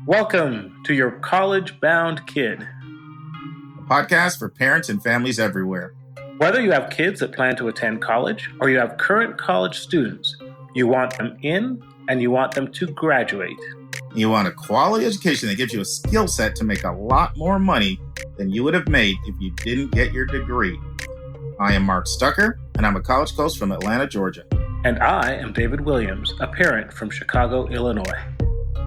Welcome to Your College-Bound Kid, a podcast for parents and families everywhere. Whether you have kids that plan to attend college or you have current college students, you want them in and you want them to graduate. You want a quality education that gives you a skill set to make a lot more money than you would have made if you didn't get your degree. I am Mark Stucker, and I'm a college coach from Atlanta, Georgia. And I am David Williams, a parent from Chicago, Illinois.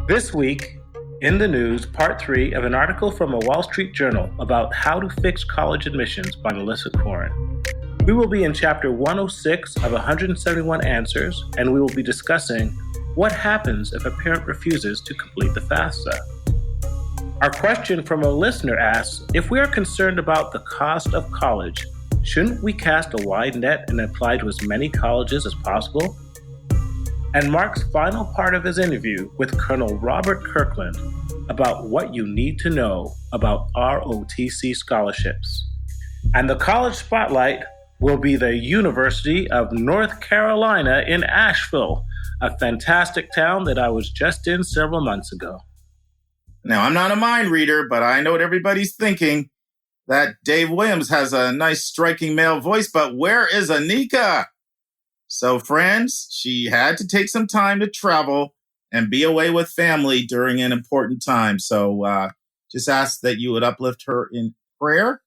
This week, in the news, part 3 of an article from a Wall Street Journal about how to fix college admissions by Melissa Korn. We will be in chapter 106 of 171 answers, and we will be discussing what happens if a parent refuses to complete the FAFSA. Our question from a listener asks, if we are concerned about the cost of college, shouldn't we cast a wide net and apply to as many colleges as possible? And Mark's final part of his interview with Colonel Robert Kirkland about what you need to know about ROTC scholarships. And the college spotlight will be the University of North Carolina in Asheville, a fantastic town that I was just in several months ago. Now, I'm not a mind reader, but I know what everybody's thinking. That Dave Williams has a nice, striking male voice, but where is Anika? So, friends, she had to take some time to travel and be away with family during an important time. So just ask that you would uplift her in prayer.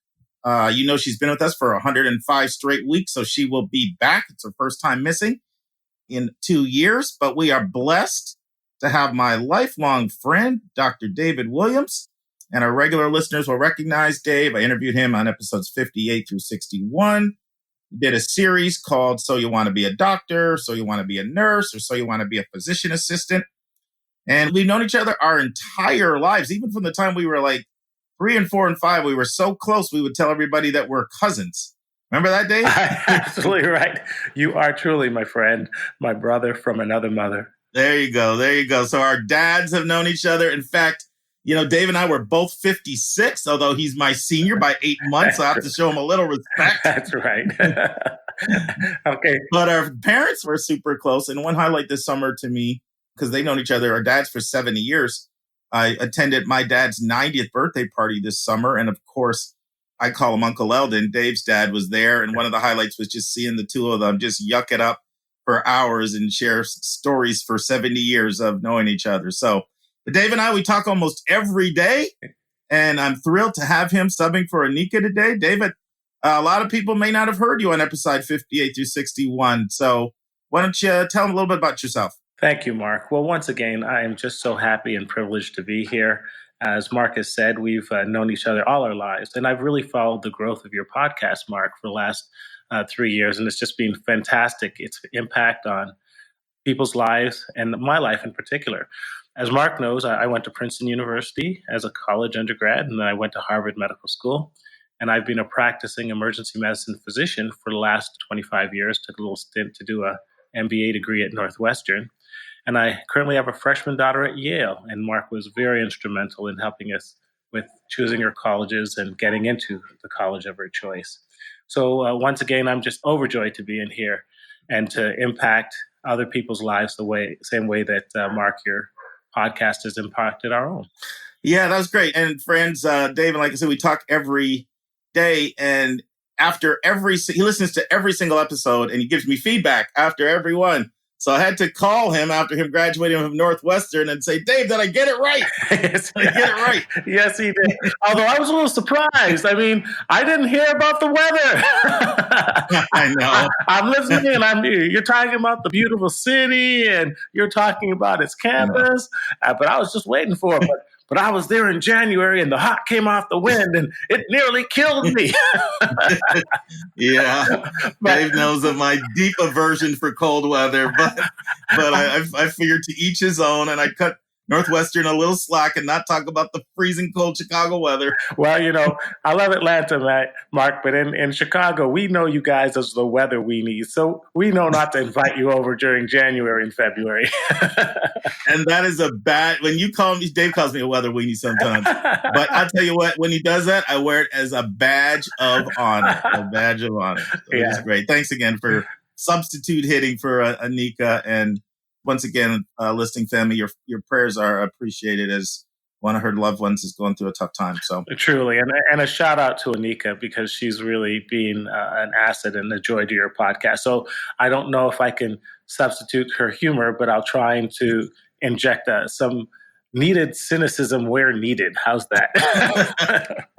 She's been with us for 105 straight weeks, so she will be back. It's her first time missing in 2 years, but we are blessed to have my lifelong friend, Dr. David Williams. And our regular listeners will recognize Dave. I interviewed him on episodes 58 through 61. We did a series called So You Want to Be a Doctor, So You Want to Be a Nurse, or So You Want to Be a Physician Assistant. And we've known each other our entire lives, even from the time we were like 3 and 4 and 5. We were so close, we would tell everybody that we're cousins. Remember that, Dave? Absolutely right. You are truly my friend, my brother from another mother. There you go. There you go. So our dads have known each other. In fact, Dave and I were both 56, although he's my senior by 8 months. So I have to show him a little respect. That's right. Okay. But our parents were super close. And one highlight this summer to me, because they've known each other, our dads for 70 years. I attended my dad's 90th birthday party this summer. And of course, I call him Uncle Eldon. Dave's dad was there. And one of the highlights was just seeing the two of them just yuck it up for hours and share stories for 70 years of knowing each other. So, but Dave and I, we talk almost every day, and I'm thrilled to have him subbing for Anika today. David, a lot of people may not have heard you on episode 58 through 61. So why don't you tell them a little bit about yourself? Thank you, Mark. Well, once again, I am just so happy and privileged to be here. As Mark has said, we've known each other all our lives, and I've really followed the growth of your podcast, Mark, for the last 3 years, and it's just been fantastic. Its impact on people's lives and my life in particular. As Mark knows, I went to Princeton University as a college undergrad, and then I went to Harvard Medical School. And I've been a practicing emergency medicine physician for the last 25 years. Took a little stint to do a MBA degree at Northwestern. And I currently have a freshman daughter at Yale. And Mark was very instrumental in helping us with choosing her colleges and getting into the college of her choice. So once again, I'm just overjoyed to be in here and to impact other people's lives same way that Mark, your podcast has impacted our own. Yeah, that was great. And friends, Dave, and like I said, we talk every day, and he listens to every single episode, and he gives me feedback after every one. So I had to call him after him graduating from Northwestern and say, Dave, did I get it right? Yes, did I get it right? Yes, he did. Although I was a little surprised. I mean, I didn't hear about the weather. I know. I'm listening, and you're talking about the beautiful city, and you're talking about its campus. But I was just waiting for it. But I was there in January, and the hot came off the wind, and it nearly killed me. Yeah, Dave knows of my deep aversion for cold weather, but I figured to each his own, and I cut Northwestern a little slack and not talk about the freezing cold Chicago weather. Well, I love Atlanta, Mark, but in Chicago, we know you guys as the weather weenies, so we know not to invite you over during January and February. And that is when you call me, Dave calls me a weather weenie sometimes. But I'll tell you what, when he does that, I wear it as a badge of honor. So yeah. It's great. Thanks again for substitute hitting for Anika. And once again, listening family, your prayers are appreciated as one of her loved ones is going through a tough time. So truly, and a shout out to Anika, because she's really been an asset and a joy to your podcast. So I don't know if I can substitute her humor, but I'll try to inject some needed cynicism where needed. How's that?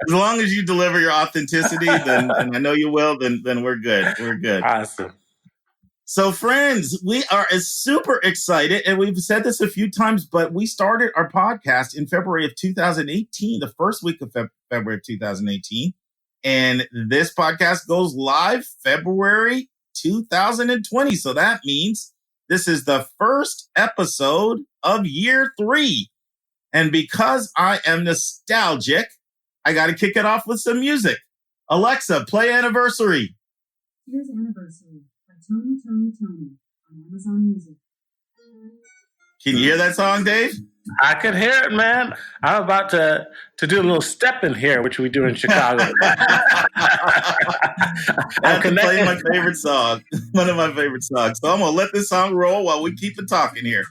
As long as you deliver your authenticity, then, and I know you will, then we're good. We're good. Awesome. So friends, we are super excited, and we've said this a few times, but we started our podcast in February of 2018, the first week of February of 2018. And this podcast goes live February 2020. So that means this is the first episode of year 3. And because I am nostalgic, I got to kick it off with some music. Alexa, play Anniversary. Here's Anniversary by Tony on Amazon Music. Can you hear that song, Dave? I could hear it, man. I'm about to do a little step in here, which we do in Chicago. I'm playing my favorite song, one of my favorite songs. So I'm going to let this song roll while we keep it talking here.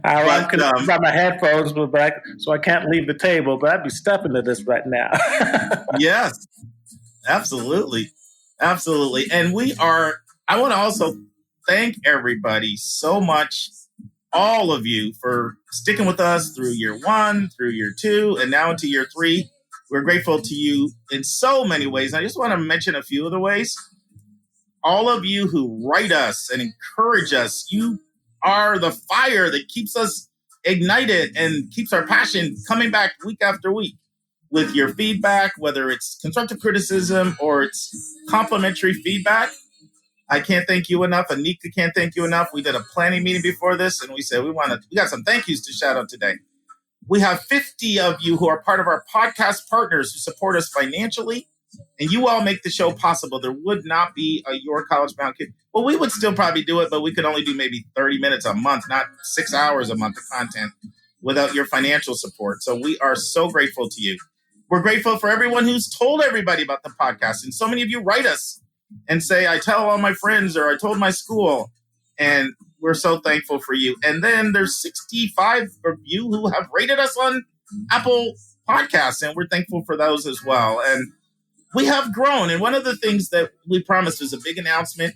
I'm connected by my headphones, so I can't leave the table, but I'd be stepping to this right now. Yes, absolutely. Absolutely. And I want to also thank everybody so much, all of you, for sticking with us through year 1, through year 2, and now into year 3. We're grateful to you in so many ways. I just want to mention a few of the ways. All of you who write us and encourage us, you are the fire that keeps us ignited and keeps our passion coming back week after week with your feedback, whether it's constructive criticism or it's complimentary feedback. I can't thank you enough. Anika can't thank you enough. We did a planning meeting before this, and we said we got some thank yous to shout out today. We have 50 of you who are part of our podcast partners who support us financially, and you all make the show possible. There would not be a Your College Bound Kid. Well, we would still probably do it, but we could only do maybe 30 minutes a month, not 6 hours a month of content without your financial support. So we are so grateful to you. We're grateful for everyone who's told everybody about the podcast. And so many of you write us and say, I tell all my friends, or I told my school. And we're so thankful for you. And then there's 65 of you who have rated us on Apple Podcasts, and we're thankful for those as well. And we have grown. And one of the things that we promised was a big announcement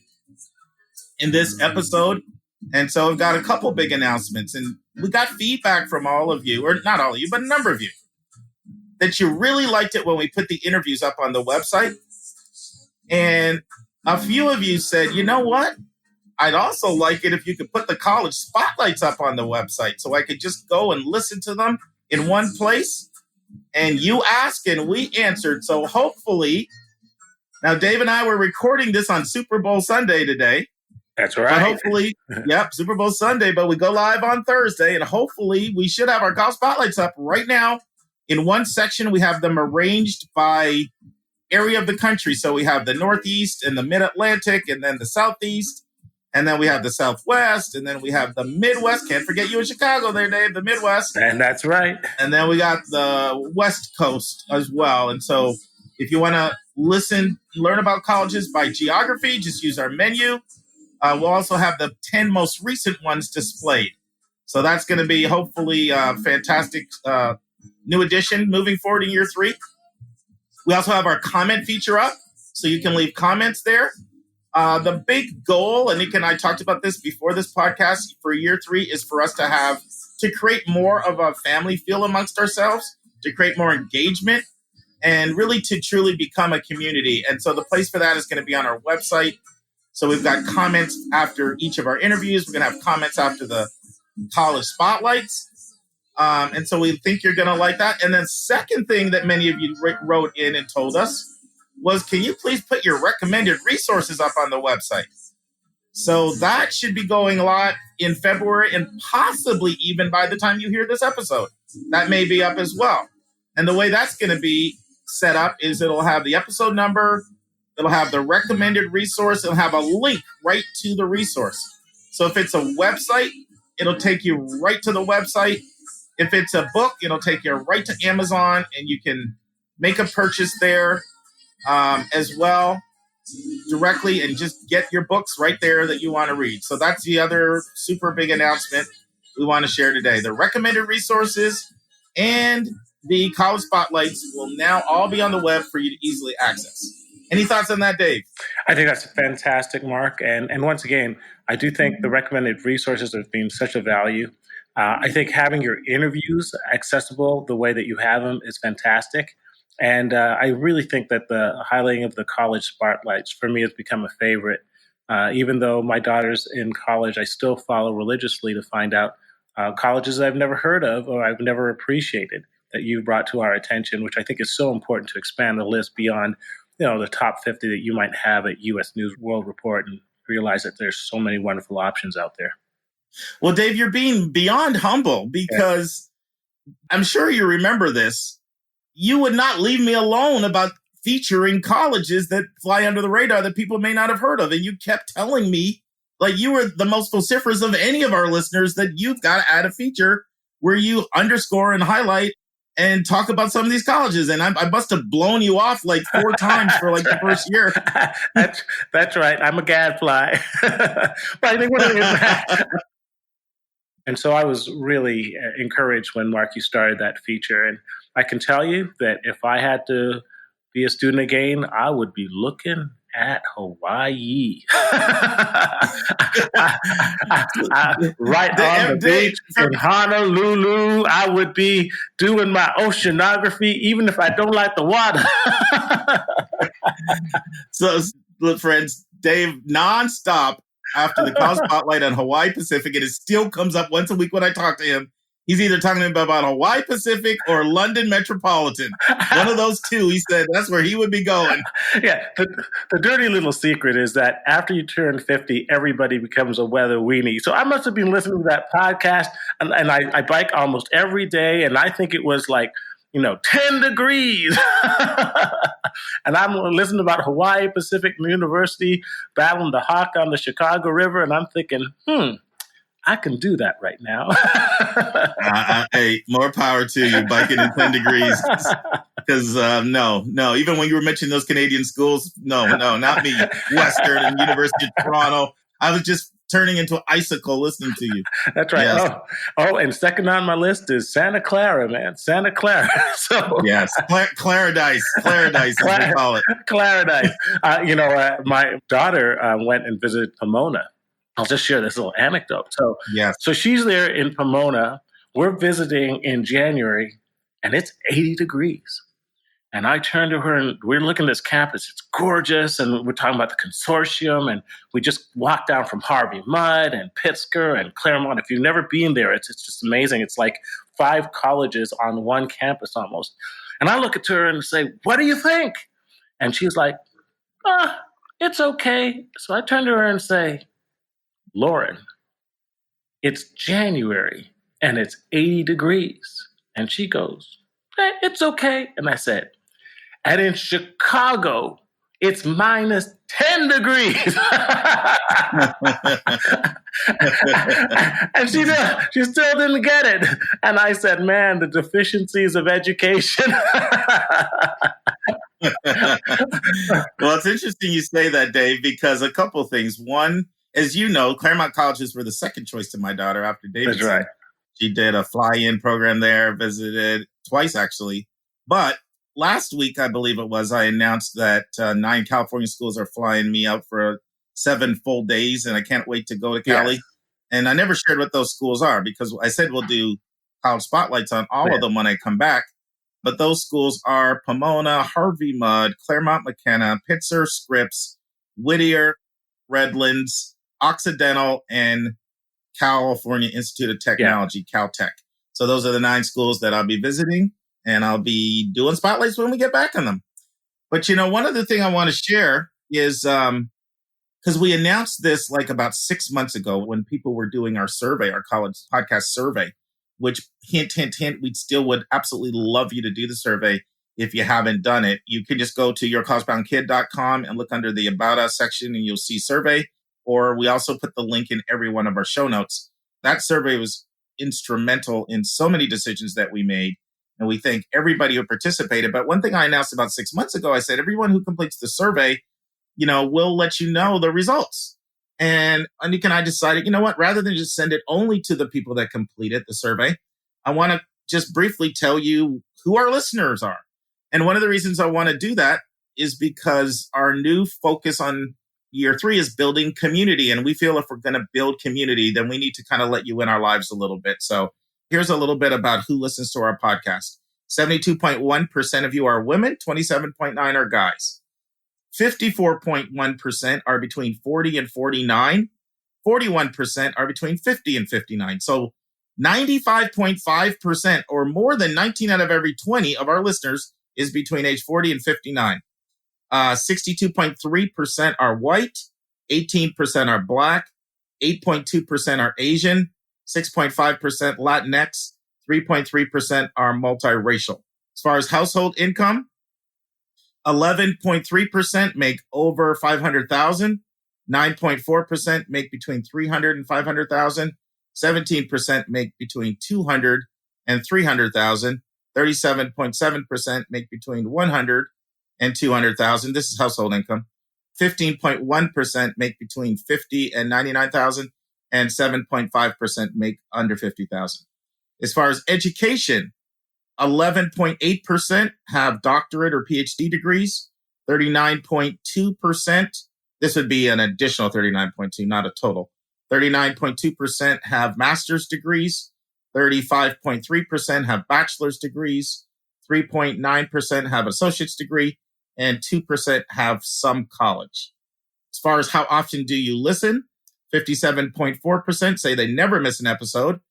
in this episode. And so we've got a couple big announcements. And we got feedback from all of you, or not all of you, but a number of you, that you really liked it when we put the interviews up on the website. And a few of you said, you know what? I'd also like it if you could put the college spotlights up on the website so I could just go and listen to them in one place. And you asked and we answered. So hopefully, now Dave and I were recording this on Super Bowl Sunday today. That's right. But hopefully, yep, Super Bowl Sunday, but we go live on Thursday. And hopefully we should have our college spotlights up right now. In one section, we have them arranged by area of the country. So we have the Northeast and the Mid-Atlantic, and then the Southeast, and then we have the Southwest, and then we have the Midwest. Can't forget you in Chicago there, Dave, the Midwest. And that's right. And then we got the West Coast as well. And so if you want to learn about colleges by geography, just use our menu. We'll also have the 10 most recent ones displayed. So that's going to be hopefully a fantastic new addition moving forward in year 3. We also have our comment feature up, so you can leave comments there. The big goal, and Nick and I talked about this before this podcast, for year 3 is for us to create more of a family feel amongst ourselves, to create more engagement, and really to truly become a community. And so the place for that is going to be on our website. So we've got comments after each of our interviews. We're going to have comments after the college spotlights. And so we think you're going to like that. And then second thing that many of you wrote in and told us was, can you please put your recommended resources up on the website? So that should be going live in February, and possibly even by the time you hear this episode, that may be up as well. And the way that's going to be set up is it'll have the episode number, it'll have the recommended resource, it'll have a link right to the resource. So if it's a website, it'll take you right to the website. If it's a book, it'll take you right to Amazon, and you can make a purchase there as well directly and just get your books right there that you want to read. So that's the other super big announcement we want to share today. The recommended resources and the college spotlights will now all be on the web for you to easily access. Any thoughts on that, Dave? I think that's fantastic, Mark. And once again, I do think the recommended resources have been such a value. I think having your interviews accessible the way that you have them is fantastic. And I really think that the highlighting of the college spotlights for me has become a favorite. Even though my daughter's in college, I still follow religiously to find out colleges I've never heard of or I've never appreciated that you brought to our attention, which I think is so important to expand the list beyond, the top 50 that you might have at U.S. News World Report and realize that there's so many wonderful options out there. Well, Dave, you're being beyond humble because I'm sure you remember this. You would not leave me alone about featuring colleges that fly under the radar that people may not have heard of. And you kept telling me, like you were the most vociferous of any of our listeners, that you've got to add a feature where you underscore and highlight and talk about some of these colleges. And I must have blown you off like 4 times for like the first year. That's right. I'm a gadfly. But I think what it is. And so I was really encouraged when, Mark, you started that feature. And I can tell you that if I had to be a student again, I would be looking at Hawaii. Right on the beach in Honolulu. I would be doing my oceanography, even if I don't like the water. So, look, friends, Dave, nonstop after the college spotlight on Hawaii Pacific, and it still comes up once a week when I talk to him. He's either talking about Hawaii Pacific or London Metropolitan. One of those two, he said, that's where he would be going. Yeah, the dirty little secret is that after you turn 50, everybody becomes a weather weenie. So I must have been listening to that podcast, and I bike almost every day, and I think it was like, 10 degrees. And I'm listening about Hawaii Pacific University battling the hawk on the Chicago River, and I'm thinking, I can do that right now. Hey, more power to you, biking in 10 degrees. Because no, even when you were mentioning those Canadian schools, no, not me. Western and University of Toronto. I was just turning into an icicle listening to you. That's right. Yes. Oh, and second on my list is Santa Clara, man. Santa Clara. So yes, Claradise, as we call it. Claradise. My daughter went and visited Pomona. I'll just share this little anecdote. So she's there in Pomona. We're visiting in January, and it's 80 degrees. And I turned to her, and we're looking at this campus. It's gorgeous, and we're talking about the consortium, and we just walked down from Harvey Mudd and Pittsburgh and Claremont. If you've never been there, it's just amazing. It's like 5 colleges on one campus almost. And I look at her and say, "What do you think?" And she's like, "It's okay." So I turn to her and say, "Lauren, it's January and it's 80 degrees. And she goes, "It's okay." And I said, "And in Chicago, it's minus 10 degrees. And she still didn't get it. And I said, man, the deficiencies of education. Well, it's interesting you say that, Dave, because a couple of things. One, as you know, Claremont colleges were the second choice to my daughter after Davidson. That's right. She did a fly-in program there, visited twice, actually. But last week, I believe it was, I announced that 9 California schools are flying me out for 7 full days, and I can't wait to go to Cali. Yes. And I never shared what those schools are because I said we'll do college spotlights on all of them when I come back. But those schools are Pomona, Harvey Mudd, Claremont McKenna, Pitzer, Scripps, Whittier, Redlands, Occidental, and California Institute of Technology, Caltech. So those are the 9 schools that I'll be visiting, and I'll be doing spotlights when we get back on them. But, one other thing I want to share is because we announced this like about 6 months ago when people were doing our survey, our college podcast survey, which hint, we still would absolutely love you to do the survey. If you haven't done it, you can just go to yourcollegeboundkid.com and look under the About Us section and you'll see survey. Or we also put the link in every one of our show notes. That survey was instrumental in so many decisions that we made. And we thank everybody who participated. But one thing I announced about 6 months ago, I said, everyone who completes the survey, we'll let you know the results. And Anika and I decided, rather than just send it only to the people that completed the survey, I want to just briefly tell you who our listeners are. And one of the reasons I want to do that is because our new focus on year 3 is building community. And we feel if we're going to build community, then we need to kind of let you in our lives a little bit. So here's a little bit about who listens to our podcast. 72.1% of you are women, 27.9% are guys. 54.1% are between 40 and 49. 41% are between 50 and 59. So 95.5%, or more than 19 out of every 20 of our listeners, is between age 40 and 59. 62.3% are white, 18% are black, 8.2% are Asian, 6.5% Latinx, 3.3% are multiracial. As far as household income, 11.3% make over 500,000, 9.4% make between 300 and 500,000, 17% make between 200 and 300,000, 37.7% make between 100 and 200,000. This is household income. 15.1% make between 50 and 99,000, and 7.5% make under 50,000. As far as education, 11.8% have doctorate or PhD degrees. 39.2%, this would be an additional 39.2, not a total. 39.2% have master's degrees. 35.3% have bachelor's degrees. 3.9% have associate's degree, and 2% have some college. As far as how often do you listen, 57.4% say they never miss an episode.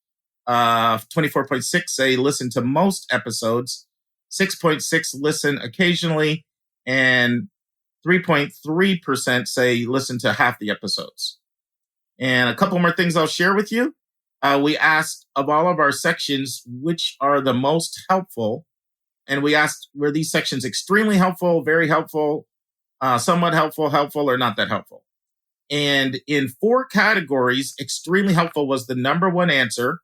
24.6% say listen to most episodes. 6.6% listen occasionally, and 3.3% say listen to half the episodes. And a couple more things I'll share with you. We asked of all of our sections, which are the most helpful. And we asked, were these sections extremely helpful, very helpful, somewhat helpful, helpful, or not that helpful? And in 4 categories, extremely helpful was the number one answer.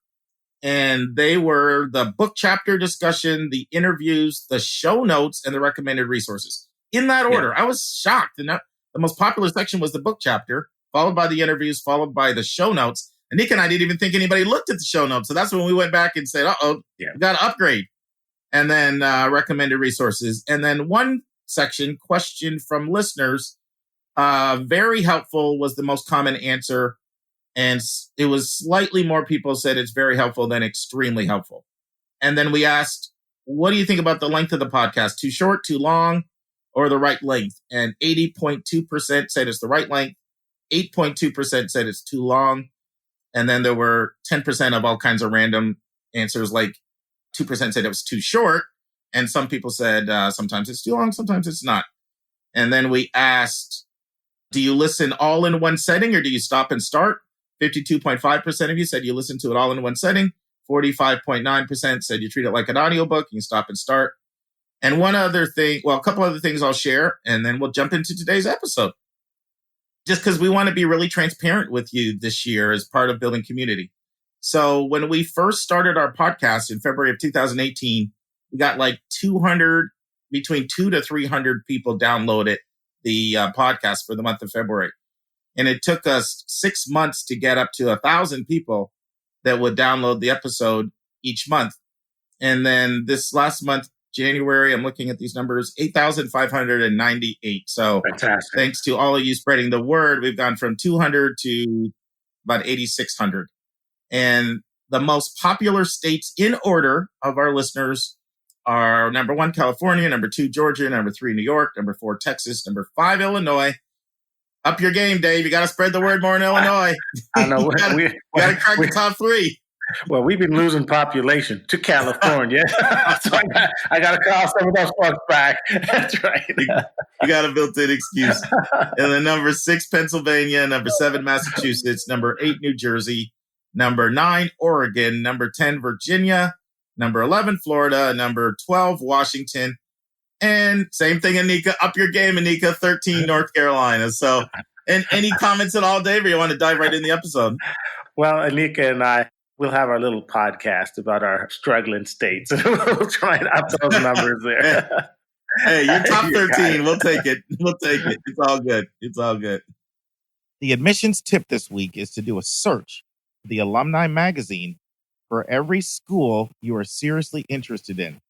And they were the book chapter discussion, the interviews, the show notes, and the recommended resources. In that order. Yeah. I was shocked. And the most popular section was the book chapter, followed by the interviews, followed by the show notes. And Nick and I didn't even think anybody looked at the show notes. So that's when we went back and said, we got to upgrade. And then recommended resources. And then one section, question from listeners, very helpful was the most common answer. And it was slightly more people said it's very helpful than extremely helpful. And then we asked, what do you think about the length of the podcast? Too short, too long, or the right length? And 80.2% said it's the right length. 8.2% said it's too long. And then there were 10% of all kinds of random answers, like 2% said it was too short. And some people said sometimes it's too long, sometimes it's not. And then we asked, do you listen all in one setting or do you stop and start? 52.5% of you said you listen to it all in one setting. 45.9% said you treat it like an audiobook. You can stop and start. And one other thing, a couple other things I'll share, and then we'll jump into today's episode. Just because we want to be really transparent with you this year as part of building community. So when we first started our podcast in February of 2018, we got like 200, between 200 to 300 people downloaded the podcast for the month of February. And it took us 6 months to get up to 1,000 people that would download the episode each month. And then this last month, January, I'm looking at these numbers, 8,598. So fantastic. Thanks to all of you spreading the word, we've gone from 200 to about 8,600. And the most popular states in order of our listeners are number 1, California, number 2, Georgia, number 3, New York, number 4, Texas, number 5, Illinois. Up your game, Dave. You got to spread the word more in Illinois. I know. you got to crack the top 3. Well, we've been losing population to California. So I got to call some of those folks back. That's right. You got a built-in excuse. And then number 6, Pennsylvania. Number 7, Massachusetts. Number 8, New Jersey. Number 9, Oregon. Number 10, Virginia. Number 11, Florida. Number 12, Washington. And same thing, Anika. Up your game, Anika. 13, North Carolina. So, and any comments at all, Dave, or you want to dive right in the episode? Well, Anika and I, we'll have our little podcast about our struggling states. We'll try and up those numbers there. Hey, you're top 13. We'll take it. We'll take it. It's all good. It's all good. The admissions tip this week is to do a search for the alumni magazine for every school you are seriously interested in.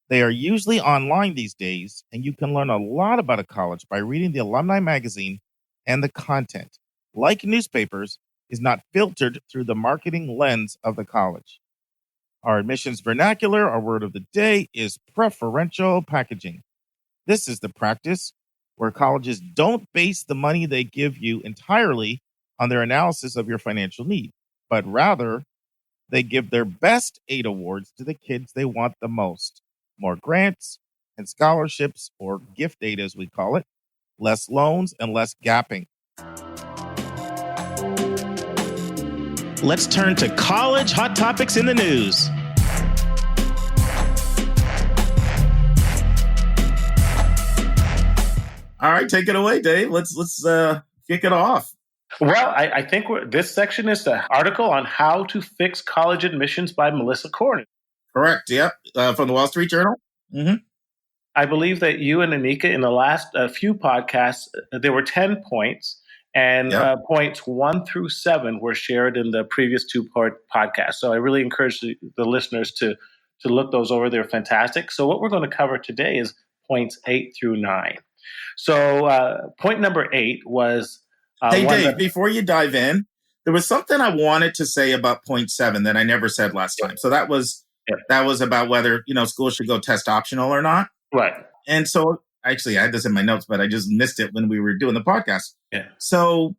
They are usually online these days, and you can learn a lot about a college by reading the alumni magazine, and the content, like newspapers, is not filtered through the marketing lens of the college. Our admissions vernacular, our word of the day, is preferential packaging. This is the practice where colleges don't base the money they give you entirely on their analysis of your financial need, but rather they give their best aid awards to the kids they want the most. More grants and scholarships, or gift aid as we call it, less loans and less gapping. Let's turn to college hot topics in the news. All right, take it away, Dave. Let's kick it off. Well, I think this section is the article on how to fix college admissions by Melissa Korn. Correct. Yep. From the Wall Street Journal. Mm-hmm. I believe that you and Anika in the last few podcasts, there were 10 points, and points 1 through 7 were shared in the previous two-part podcast. So I really encourage the listeners to look those over. They're fantastic. So what we're going to cover today is points 8 through 9. So point number 8 was... hey, Dave, before you dive in, there was something I wanted to say about point 7 that I never said last time. So that was about whether, schools should go test optional or not. Right. And so actually I had this in my notes, but I just missed it when we were doing the podcast. Yeah. So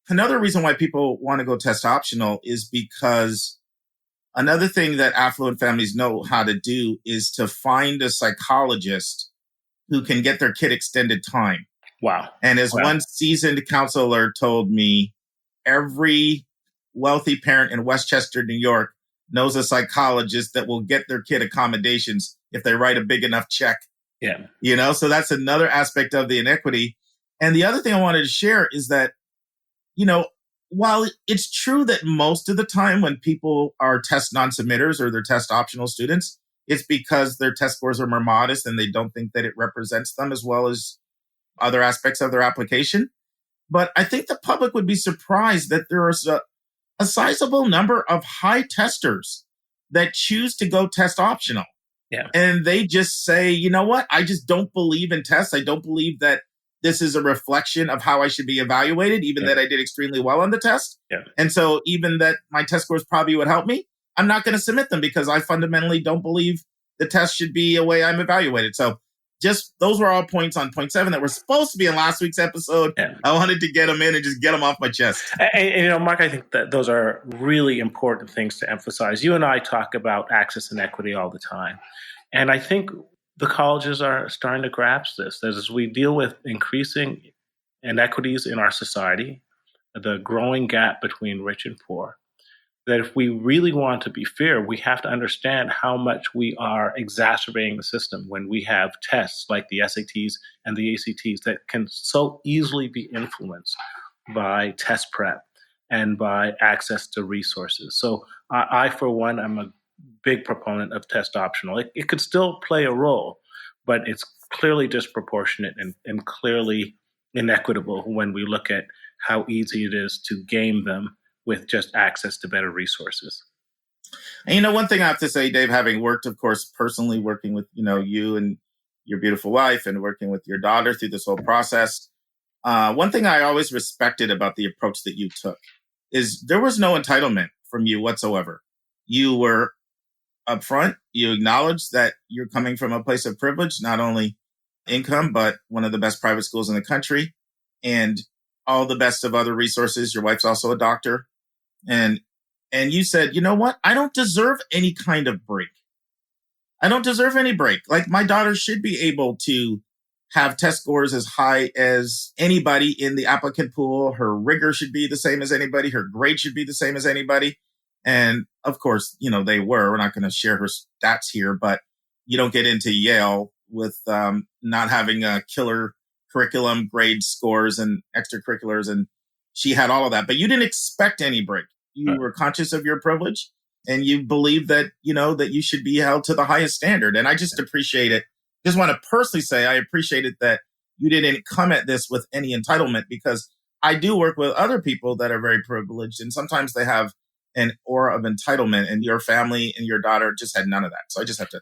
another reason why people want to go test optional is because another thing that affluent families know how to do is to find a psychologist who can get their kid extended time. Wow. And as one seasoned counselor told me, every wealthy parent in Westchester, New York knows a psychologist that will get their kid accommodations if they write a big enough check. Yeah. So that's another aspect of the inequity. And the other thing I wanted to share is that, while it's true that most of the time when people are test non-submitters or they're test optional students, it's because their test scores are more modest and they don't think that it represents them as well as other aspects of their application. But I think the public would be surprised that there is a sizable number of high testers that choose to go test optional. Yeah. And they just say, you know what? I just don't believe in tests. I don't believe that this is a reflection of how I should be evaluated, even that I did extremely well on the test. Yeah. And so even that my test scores probably would help me, I'm not going to submit them because I fundamentally don't believe the test should be a way I'm evaluated. So just those were all points on point 7 that were supposed to be in last week's episode. Yeah. I wanted to get them in and just get them off my chest. And, Mark, I think that those are really important things to emphasize. You and I talk about access and equity all the time. And I think the colleges are starting to grasp this. As we deal with increasing inequities in our society, the growing gap between rich and poor, that if we really want to be fair, we have to understand how much we are exacerbating the system when we have tests like the SATs and the ACTs that can so easily be influenced by test prep and by access to resources. So I for one, I'm a big proponent of test optional. It could still play a role, but it's clearly disproportionate and clearly inequitable when we look at how easy it is to game them with just access to better resources. And one thing I have to say, Dave, having worked, of course, personally working with, you and your beautiful wife and working with your daughter through this whole process, one thing I always respected about the approach that you took is there was no entitlement from you whatsoever. You were upfront. You acknowledged that you're coming from a place of privilege, not only income, but one of the best private schools in the country and all the best of other resources. Your wife's also a doctor. And you said, you know what? I don't deserve any kind of break. I don't deserve any break. Like, my daughter should be able to have test scores as high as anybody in the applicant pool. Her rigor should be the same as anybody. Her grade should be the same as anybody. And of course, they were. We're not going to share her stats here, but you don't get into Yale with not having a killer curriculum, grade scores, and extracurriculars. And she had all of that. But you didn't expect any break. You were conscious of your privilege, and you believe that, that you should be held to the highest standard. And I just appreciate it. Just want to personally say I appreciate it that you didn't come at this with any entitlement, because I do work with other people that are very privileged, and sometimes they have an aura of entitlement, and your family and your daughter just had none of that. So I just have to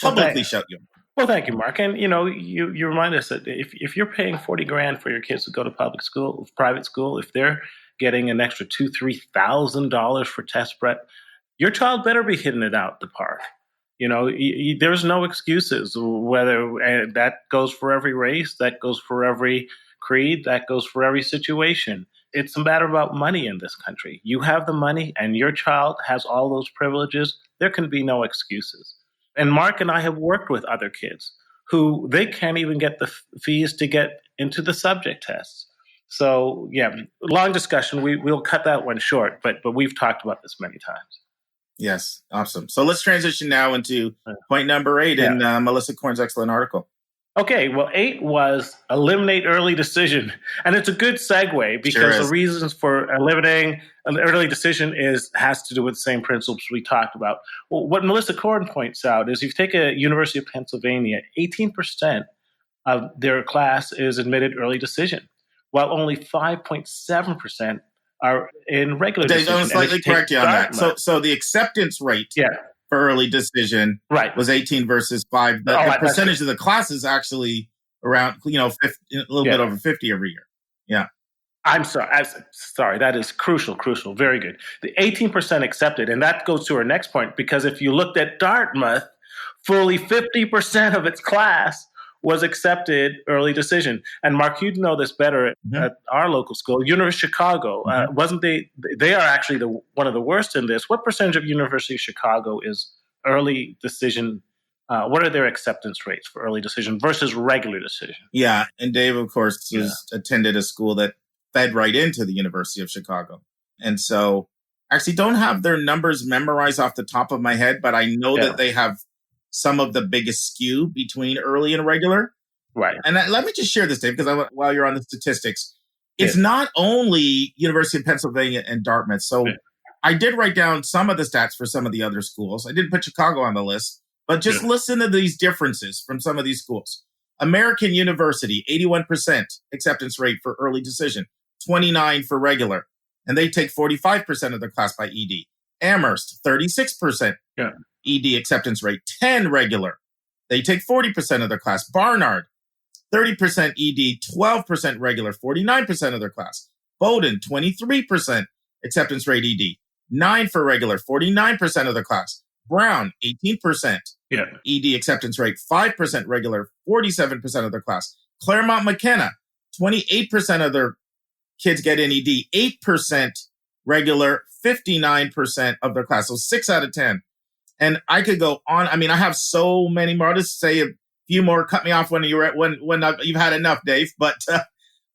publicly shut you. Well, thank you, Mark. And you remind us that if you're paying $40,000 for your kids to go to public school, private school, if they're getting an extra $2,000-$3,000 for test prep, your child better be hitting it out the park. There's no excuses. Whether that goes for every race, that goes for every creed, that goes for every situation. It's a matter about money in this country. You have the money, and your child has all those privileges. There can be no excuses. And Mark and I have worked with other kids who they can't even get the fees to get into the subject tests. So, yeah, long discussion. We'll cut that one short, but we've talked about this many times. Yes, awesome. So let's transition now into point number 8 in Melissa Korn's excellent article. Okay, well, 8 was eliminate early decision. And it's a good segue because the reasons for eliminating an early decision has to do with the same principles we talked about. Well, what Melissa Korn points out is if you take a University of Pennsylvania, 18% of their class is admitted early decision, while only 5.7% are in regular decision. I'm slightly correct you on that. So the acceptance rate for early decision was 18 versus 5. The percentage of the class is actually around 50, a little bit over 50 every year. Yeah. I'm sorry. That is crucial. Very good. The 18% accepted, and that goes to our next point, because if you looked at Dartmouth, fully 50% of its class was accepted early decision. And Mark, you'd know this better at our local school, University of Chicago. Wasn't they are actually one of the worst in this. What percentage of University of Chicago is early decision? What are their acceptance rates for early decision versus regular decision? Yeah. And Dave, of course, attended a school that fed right into the University of Chicago. And so actually don't have their numbers memorized off the top of my head, but I know that they have some of the biggest skew between early and regular. Right. And let me just share this, Dave, because while you're on the statistics, it's not only University of Pennsylvania and Dartmouth. So I did write down some of the stats for some of the other schools. I didn't put Chicago on the list, but just listen to these differences from some of these schools. American University, 81% acceptance rate for early decision, 29% for regular. And they take 45% of their class by ED. Amherst, 36% ED acceptance rate, 10 regular. They take 40% of their class. Barnard, 30% ED, 12% regular, 49% of their class. Bowdoin, 23% acceptance rate ED, 9 for regular, 49% of their class. Brown, 18% ED acceptance rate, 5% regular, 47% of their class. Claremont McKenna, 28% of their kids get in ED, 8% regular, 59% of their class. So 6 out of 10. And I could go on. I mean, I have so many more. I'll just say a few more. Cut me off when you're at when you've had enough, Dave. But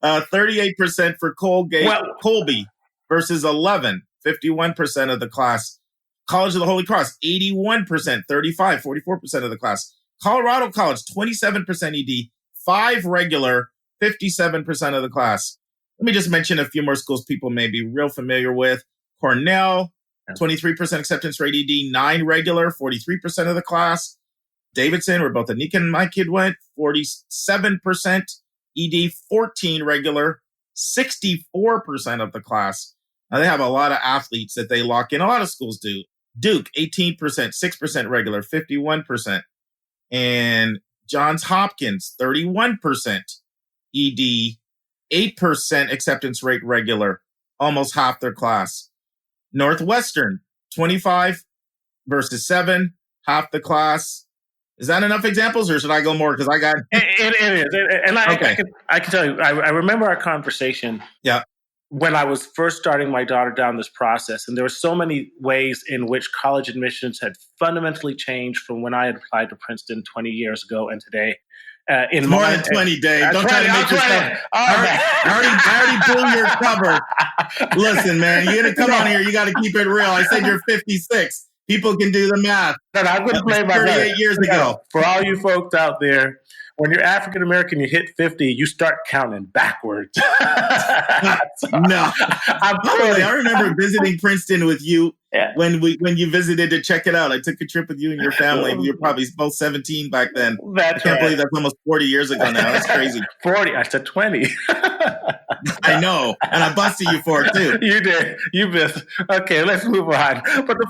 38% for Colby versus 11, 51% of the class. College of the Holy Cross, 81%, 35, 44% of the class. Colorado College, 27% ED, 5 regular, 57% of the class. Let me just mention a few more schools people may be real familiar with. Cornell, 23% acceptance rate ED, 9 regular, 43% of the class. Davidson, where both Anika and my kid went, 47% ED, 14 regular, 64% of the class. Now, they have a lot of athletes that they lock in. A lot of schools do. Duke, 18%, 6% regular, 51%. And Johns Hopkins, 31% ED, 8% acceptance rate regular, almost half their class. Northwestern, 25 versus 7, half the class. Is that enough examples, or should I go more? Because I got it is, and I can tell you, I remember our conversation. Yeah. When I was first starting my daughter down this process, and there were so many ways in which college admissions had fundamentally changed from when I had applied to Princeton 20 years ago and today. In more than 20, Dave. Don't try to make yourself. I already blew your cover. Listen, man, you're going to come on here. You got to keep it real. I said you're 56. People can do the math. No, I'm going to play my 38 years ago. For all you folks out there, when you're African American, you hit 50, you start counting backwards. No. I remember visiting Princeton with you when you visited to check it out. I took a trip with you and your family. We were probably both 17 back then. I can't believe that's almost 40 years ago now. That's crazy. 40. I said 20. I know. And I busted you for it, too. You did. You missed. Okay, let's move on. But the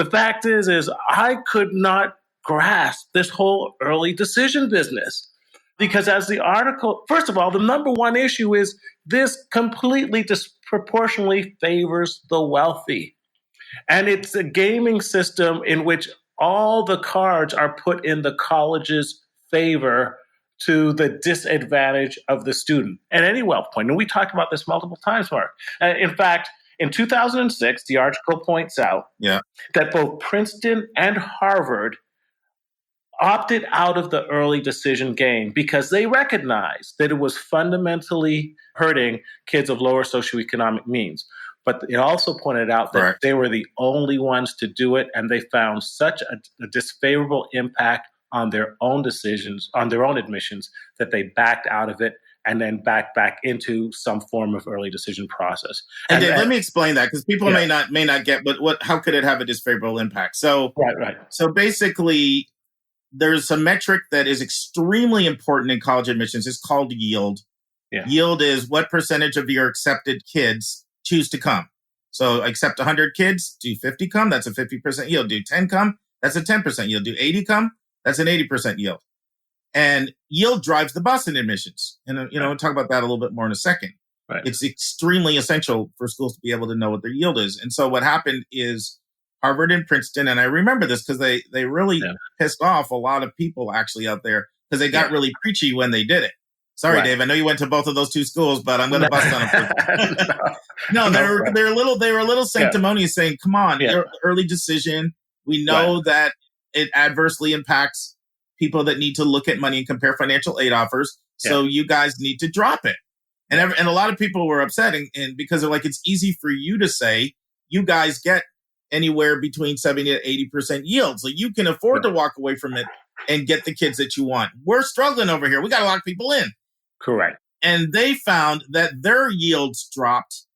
fact is I could not grasp this whole early decision business. Because as the article, first of all, the number one issue is this completely disproportionately favors the wealthy. And it's a gaming system in which all the cards are put in the college's favor to the disadvantage of the student at any wealth point. And we talked about this multiple times, Mark. In fact, in 2006, the article points out that both Princeton and Harvard opted out of the early decision game because they recognized that it was fundamentally hurting kids of lower socioeconomic means. But it also pointed out that they were the only ones to do it, and they found such a disfavorable impact on their own decisions, on their own admissions, that they backed out of it and then backed back into some form of early decision process. And Dave, let me explain that, because people may not get, but how could it have a disfavorable impact? So, So basically, there's a metric that is extremely important in college admissions. It's called yield. Yield is what percentage of your accepted kids choose to come. So accept 100 kids, do 50 come, that's a 50% yield. Do 10 come, that's a 10% yield. Do 80 come, that's an 80% yield. And yield drives the bus in admissions. And, we'll talk about that a little bit more in a second. It's extremely essential for schools to be able to know what their yield is. And so what happened is Harvard and Princeton, and I remember this because they really pissed off a lot of people actually out there, because they got really preachy when they did it. Sorry, Dave. I know you went to both of those two schools, but I'm going to bust on them. No, they were a little sanctimonious, saying, "Come on, early decision. We know that it adversely impacts people that need to look at money and compare financial aid offers. So you guys need to drop it." And a lot of people were upset, and because they're like, it's easy for you to say you guys get anywhere between 70 to 80% yield, so you can afford to walk away from it and get the kids that you want. We're struggling over here. We got to lock people in. Correct. And they found that their yields dropped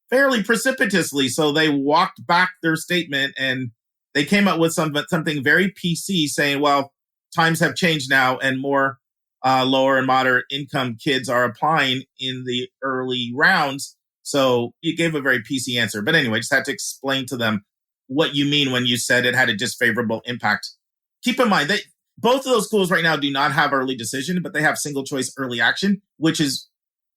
fairly precipitously. So they walked back their statement and they came up with something very PC, saying, well, times have changed now and more lower and moderate income kids are applying in the early rounds. So you gave a very PC answer. But anyway, just had to explain to them what you mean when you said it had a disfavorable impact. Keep in mind that both of those schools right now do not have early decision, but they have single choice early action, which is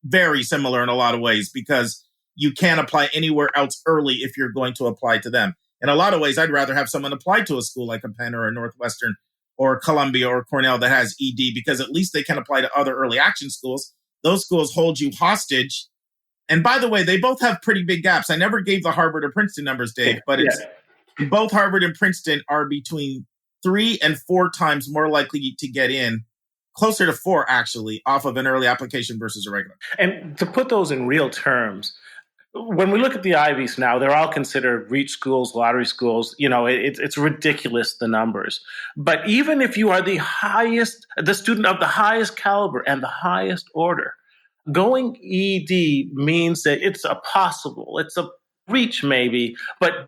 very similar in a lot of ways, because you can't apply anywhere else early if you're going to apply to them. In a lot of ways, I'd rather have someone apply to a school like a Penn or a Northwestern or Columbia or Cornell that has ED, because at least they can apply to other early action schools. Those schools hold you hostage. And by the way, they both have pretty big gaps. I never gave the Harvard or Princeton numbers, Dave, but it's both Harvard and Princeton are between 3 and 4 times more likely to get in, closer to 4 actually, off of an early application versus a regular. And to put those in real terms, when we look at the Ivies now, they're all considered reach schools, lottery schools. It's ridiculous, the numbers. But even if you are the student of the highest caliber and the highest order, going ED means that it's a reach maybe, but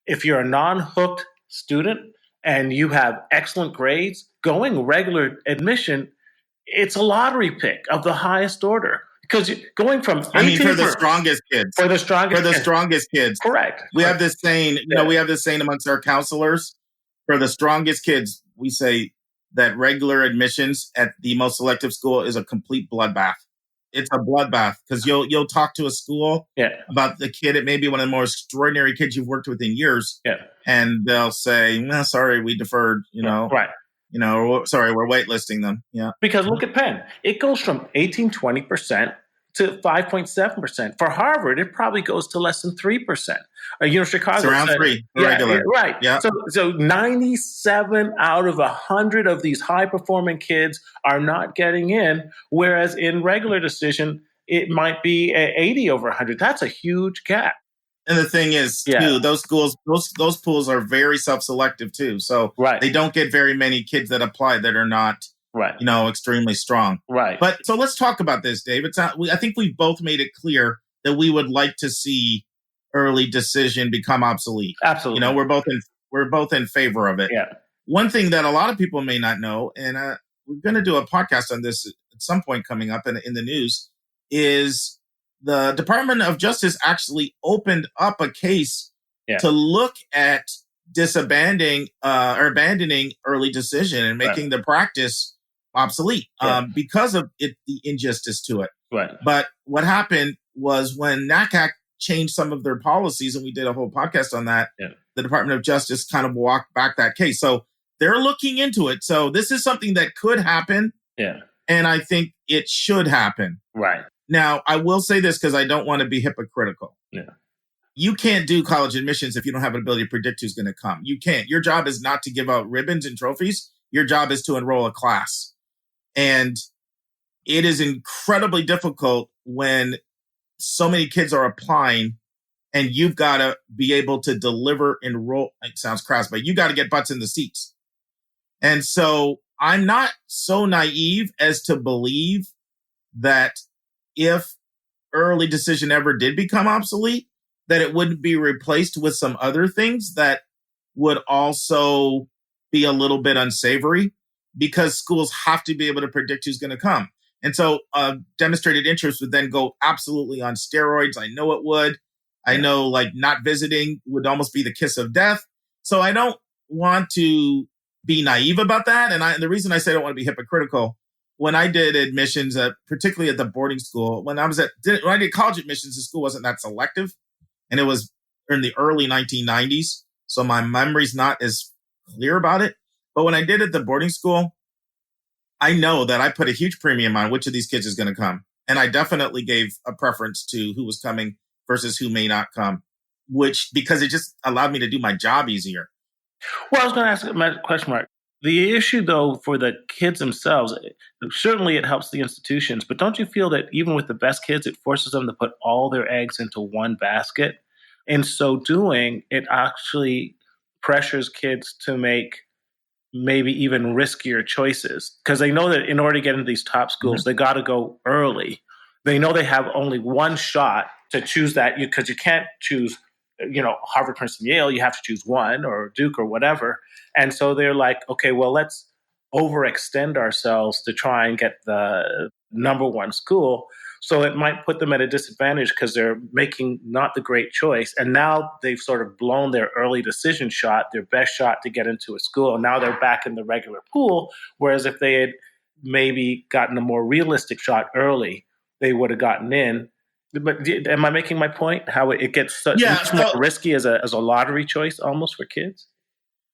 if you're a non-hooked student and you have excellent grades, going regular admission, it's a lottery pick of the highest order. Because going from for the strongest kids. For the strongest kids. Correct. We have this saying, we have this saying amongst our counselors. For the strongest kids, we say that regular admissions at the most selective school is a complete bloodbath. It's a bloodbath, because you'll talk to a school about the kid. It may be one of the more extraordinary kids you've worked with in years. And they'll say, sorry, we deferred, sorry, we're waitlisting them. Because look at Penn. It goes from 18-20% to 5.7%. For Harvard, it probably goes to less than 3%. Chicago. It's around 3. Regular. Right. Yeah. So 97 out of 100 of these high-performing kids are not getting in, whereas in regular decision, it might be 80 over 100. That's a huge gap. And the thing is, too, those schools, those pools are very self-selective, too. So they don't get very many kids that apply that are not, extremely strong. Right. But so let's talk about this, Dave. I think we've both made it clear that we would like to see early decision become obsolete. Absolutely. We're both in favor of it. Yeah. One thing that a lot of people may not know, and we're going to do a podcast on this at some point coming up in the news, is the Department of Justice actually opened up a case to look at disabandoning or abandoning early decision and making the practice obsolete because of the injustice to it. Right. But what happened was when NACAC changed some of their policies, and we did a whole podcast on that, the Department of Justice kind of walked back that case. So they're looking into it. So this is something that could happen. Yeah. And I think it should happen. Right. Now, I will say this because I don't want to be hypocritical. Yeah. You can't do college admissions if you don't have an ability to predict who's going to come. You can't. Your job is not to give out ribbons and trophies. Your job is to enroll a class. And it is incredibly difficult when so many kids are applying and you've got to be able to deliver, enroll. It sounds crass, but you got to get butts in the seats. And so I'm not so naive as to believe that if early decision ever did become obsolete, that it wouldn't be replaced with some other things that would also be a little bit unsavory, because schools have to be able to predict who's going to come. And so demonstrated interest would then go absolutely on steroids. I know it would. I know like not visiting would almost be the kiss of death. So I don't want to be naive about that. And the reason I say I don't want to be hypocritical, when I did admissions, particularly at the boarding school, when I did college admissions, the school wasn't that selective. And it was in the early 1990s. So my memory's not as clear about it. But when I did at the boarding school, I know that I put a huge premium on which of these kids is going to come. And I definitely gave a preference to who was coming versus who may not come, because it just allowed me to do my job easier. Well, I was going to ask my question, Mark. The issue, though, for the kids themselves, certainly it helps the institutions, but don't you feel that even with the best kids, it forces them to put all their eggs into one basket? In so doing, it actually pressures kids to make maybe even riskier choices, because they know that in order to get into these top schools, they got to go early. They know they have only one shot to choose that, because you can't choose, Harvard, Princeton, Yale. You have to choose one, or Duke or whatever. And so they're like, okay, well, let's overextend ourselves to try and get the number one school. So it might put them at a disadvantage because they're making not the great choice. And now they've sort of blown their early decision shot, their best shot to get into a school. And now they're back in the regular pool. Whereas if they had maybe gotten a more realistic shot early, they would have gotten in. But am I making my point? How it gets much more risky as a lottery choice almost for kids?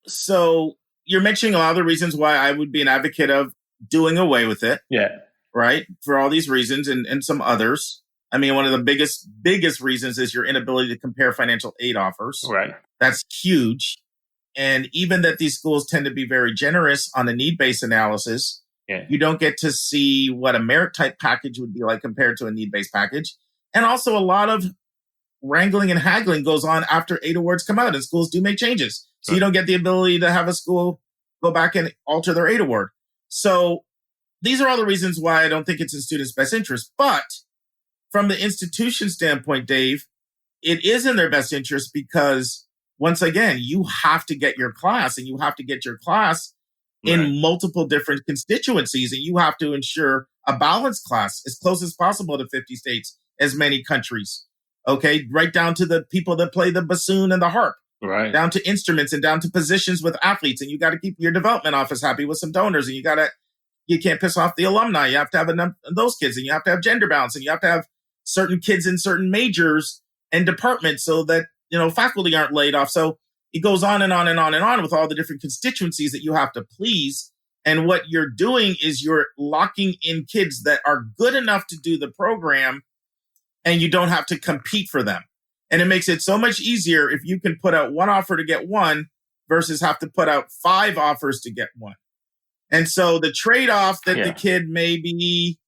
So you're mentioning a lot of the reasons why I would be an advocate of doing away with it. Yeah. Right? For all these reasons and some others. I mean, one of the biggest reasons is your inability to compare financial aid offers. Right. That's huge. And even that these schools tend to be very generous on a need-based analysis, you don't get to see what a merit type package would be like compared to a need-based package. And also a lot of wrangling and haggling goes on after aid awards come out, and schools do make changes. So you don't get the ability to have a school go back and alter their aid award. So these are all the reasons why I don't think it's in students' best interest. But from the institution standpoint, Dave, it is in their best interest because, once again, you have to get your class, and you have to get your class in multiple different constituencies, and you have to ensure a balanced class as close as possible to 50 states, as many countries. Okay, right down to the people that play the bassoon and the harp. Right. Down to instruments and down to positions with athletes. And you got to keep your development office happy with some donors. And you can't piss off the alumni. You have to have enough of those kids, and you have to have gender balance, and you have to have certain kids in certain majors and departments so that, faculty aren't laid off. So it goes on and on and on and on with all the different constituencies that you have to please. And what you're doing is you're locking in kids that are good enough to do the program, and you don't have to compete for them. And it makes it so much easier if you can put out one offer to get one versus have to put out 5 offers to get one. And so the trade-off that the kid maybe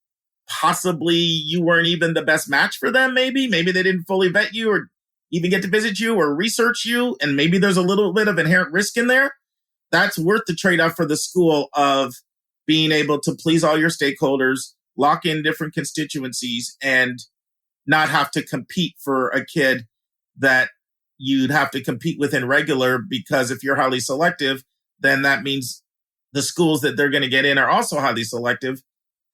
possibly you weren't even the best match for them, maybe they didn't fully vet you or even get to visit you or research you, and maybe there's a little bit of inherent risk in there. That's worth the trade-off for the school of being able to please all your stakeholders, lock in different constituencies, and not have to compete for a kid that you'd have to compete with in regular, because if you're highly selective, then that means the schools that they're going to get in are also highly selective,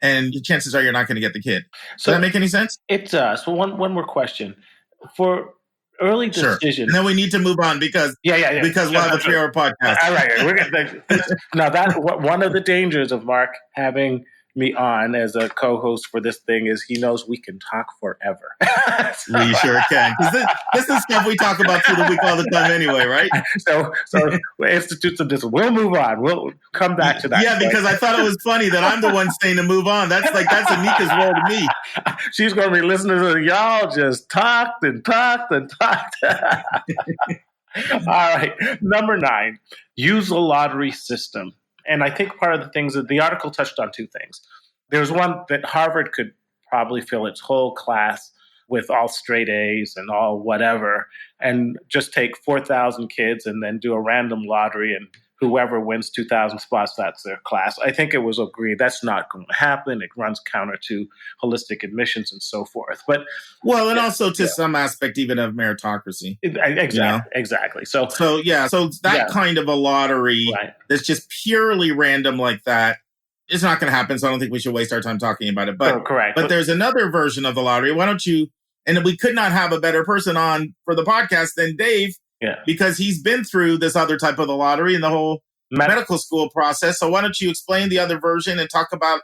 and the chances are you're not going to get the kid. Does that make any sense? It does. So one more question. For early Sure. decision. And then we need to move on because we'll have a 3-hour podcast. All right. We're now that one of the dangers of Mark having me on as a co-host for this thing is he knows we can talk forever. We sure can. This is stuff we talk about through the week all the time anyway, right? So we'll institute some discipline. We'll move on. We'll come back to that. Yeah, because I thought it was funny that I'm the one saying to move on. That's Anika's role to me. She's going to be listening to y'all just talked and talked and talked. All right. Number 9, use a lottery system. And I think part of the things that the article touched on 2 things. There's one that Harvard could probably fill its whole class with all straight A's and all whatever, and just take 4,000 kids and then do a random lottery, and whoever wins 2,000 spots, that's their class. I think it was agreed that's not going to happen. It runs counter to holistic admissions and so forth. But also to some aspect even of meritocracy. Exactly. So that kind of a lottery that's just purely random like that is not going to happen. So I don't think we should waste our time talking about it. But correct. But there's another version of the lottery. Why don't you? And we could not have a better person on for the podcast than Dave. Yeah. Because he's been through this other type of the lottery and the whole medical school process. So why don't you explain the other version and talk about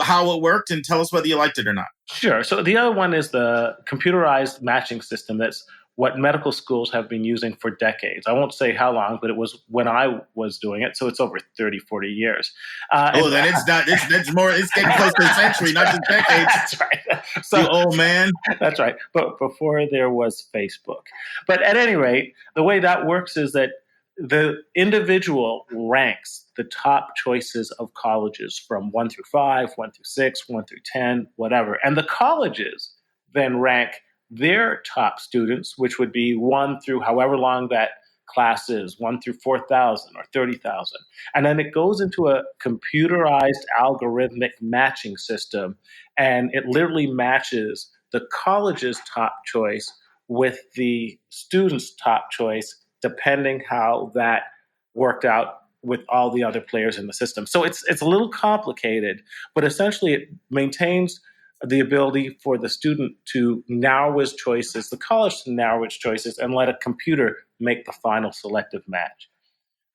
how it worked and tell us whether you liked it or not? Sure. So the other one is the computerized matching system. That's what medical schools have been using for decades. I won't say how long, but it was when I was doing it. So it's over 30, 40 years. Then it's more, it's getting close to a century, not just decades. That's right. So, you old man. That's right. But before there was Facebook. But at any rate, the way that works is that the individual ranks the top choices of colleges from 1 through 5, 1 through 6, 1 through 10, whatever. And the colleges then rank their top students, which would be 1 through however long that class is, 1 through 4,000 or 30,000. And then it goes into a computerized algorithmic matching system, and it literally matches the college's top choice with the student's top choice, depending how that worked out with all the other players in the system. So it's a little complicated, but essentially it maintains the ability for the student to narrow his choices, the college to narrow its choices, and let a computer make the final selective match.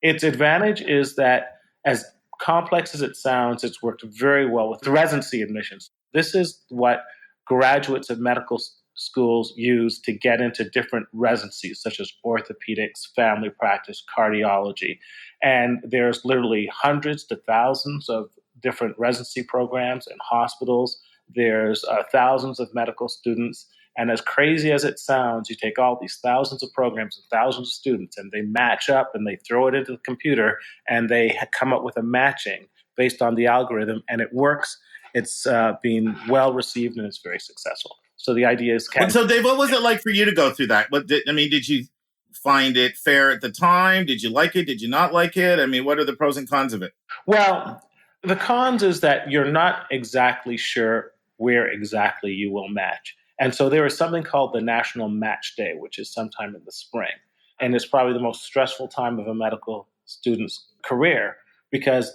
Its advantage is that, as complex as it sounds, it's worked very well with residency admissions. This is what graduates of medical schools use to get into different residencies, such as orthopedics, family practice, cardiology. And there's literally hundreds to thousands of different residency programs in hospitals. There's thousands of medical students. And as crazy as it sounds, you take all these thousands of programs and thousands of students, and they match up and they throw it into the computer, and they come up with a matching based on the algorithm, and it works. It's being well received, and it's very successful. So the idea is... So Dave, what was it like for you to go through that? Did you find it fair at the time? Did you like it? Did you not like it? I mean, what are the pros and cons of it? Well, the cons is that you're not exactly sure where exactly you will match. And so there is something called the National Match Day, which is sometime in the spring. And it's probably the most stressful time of a medical student's career, because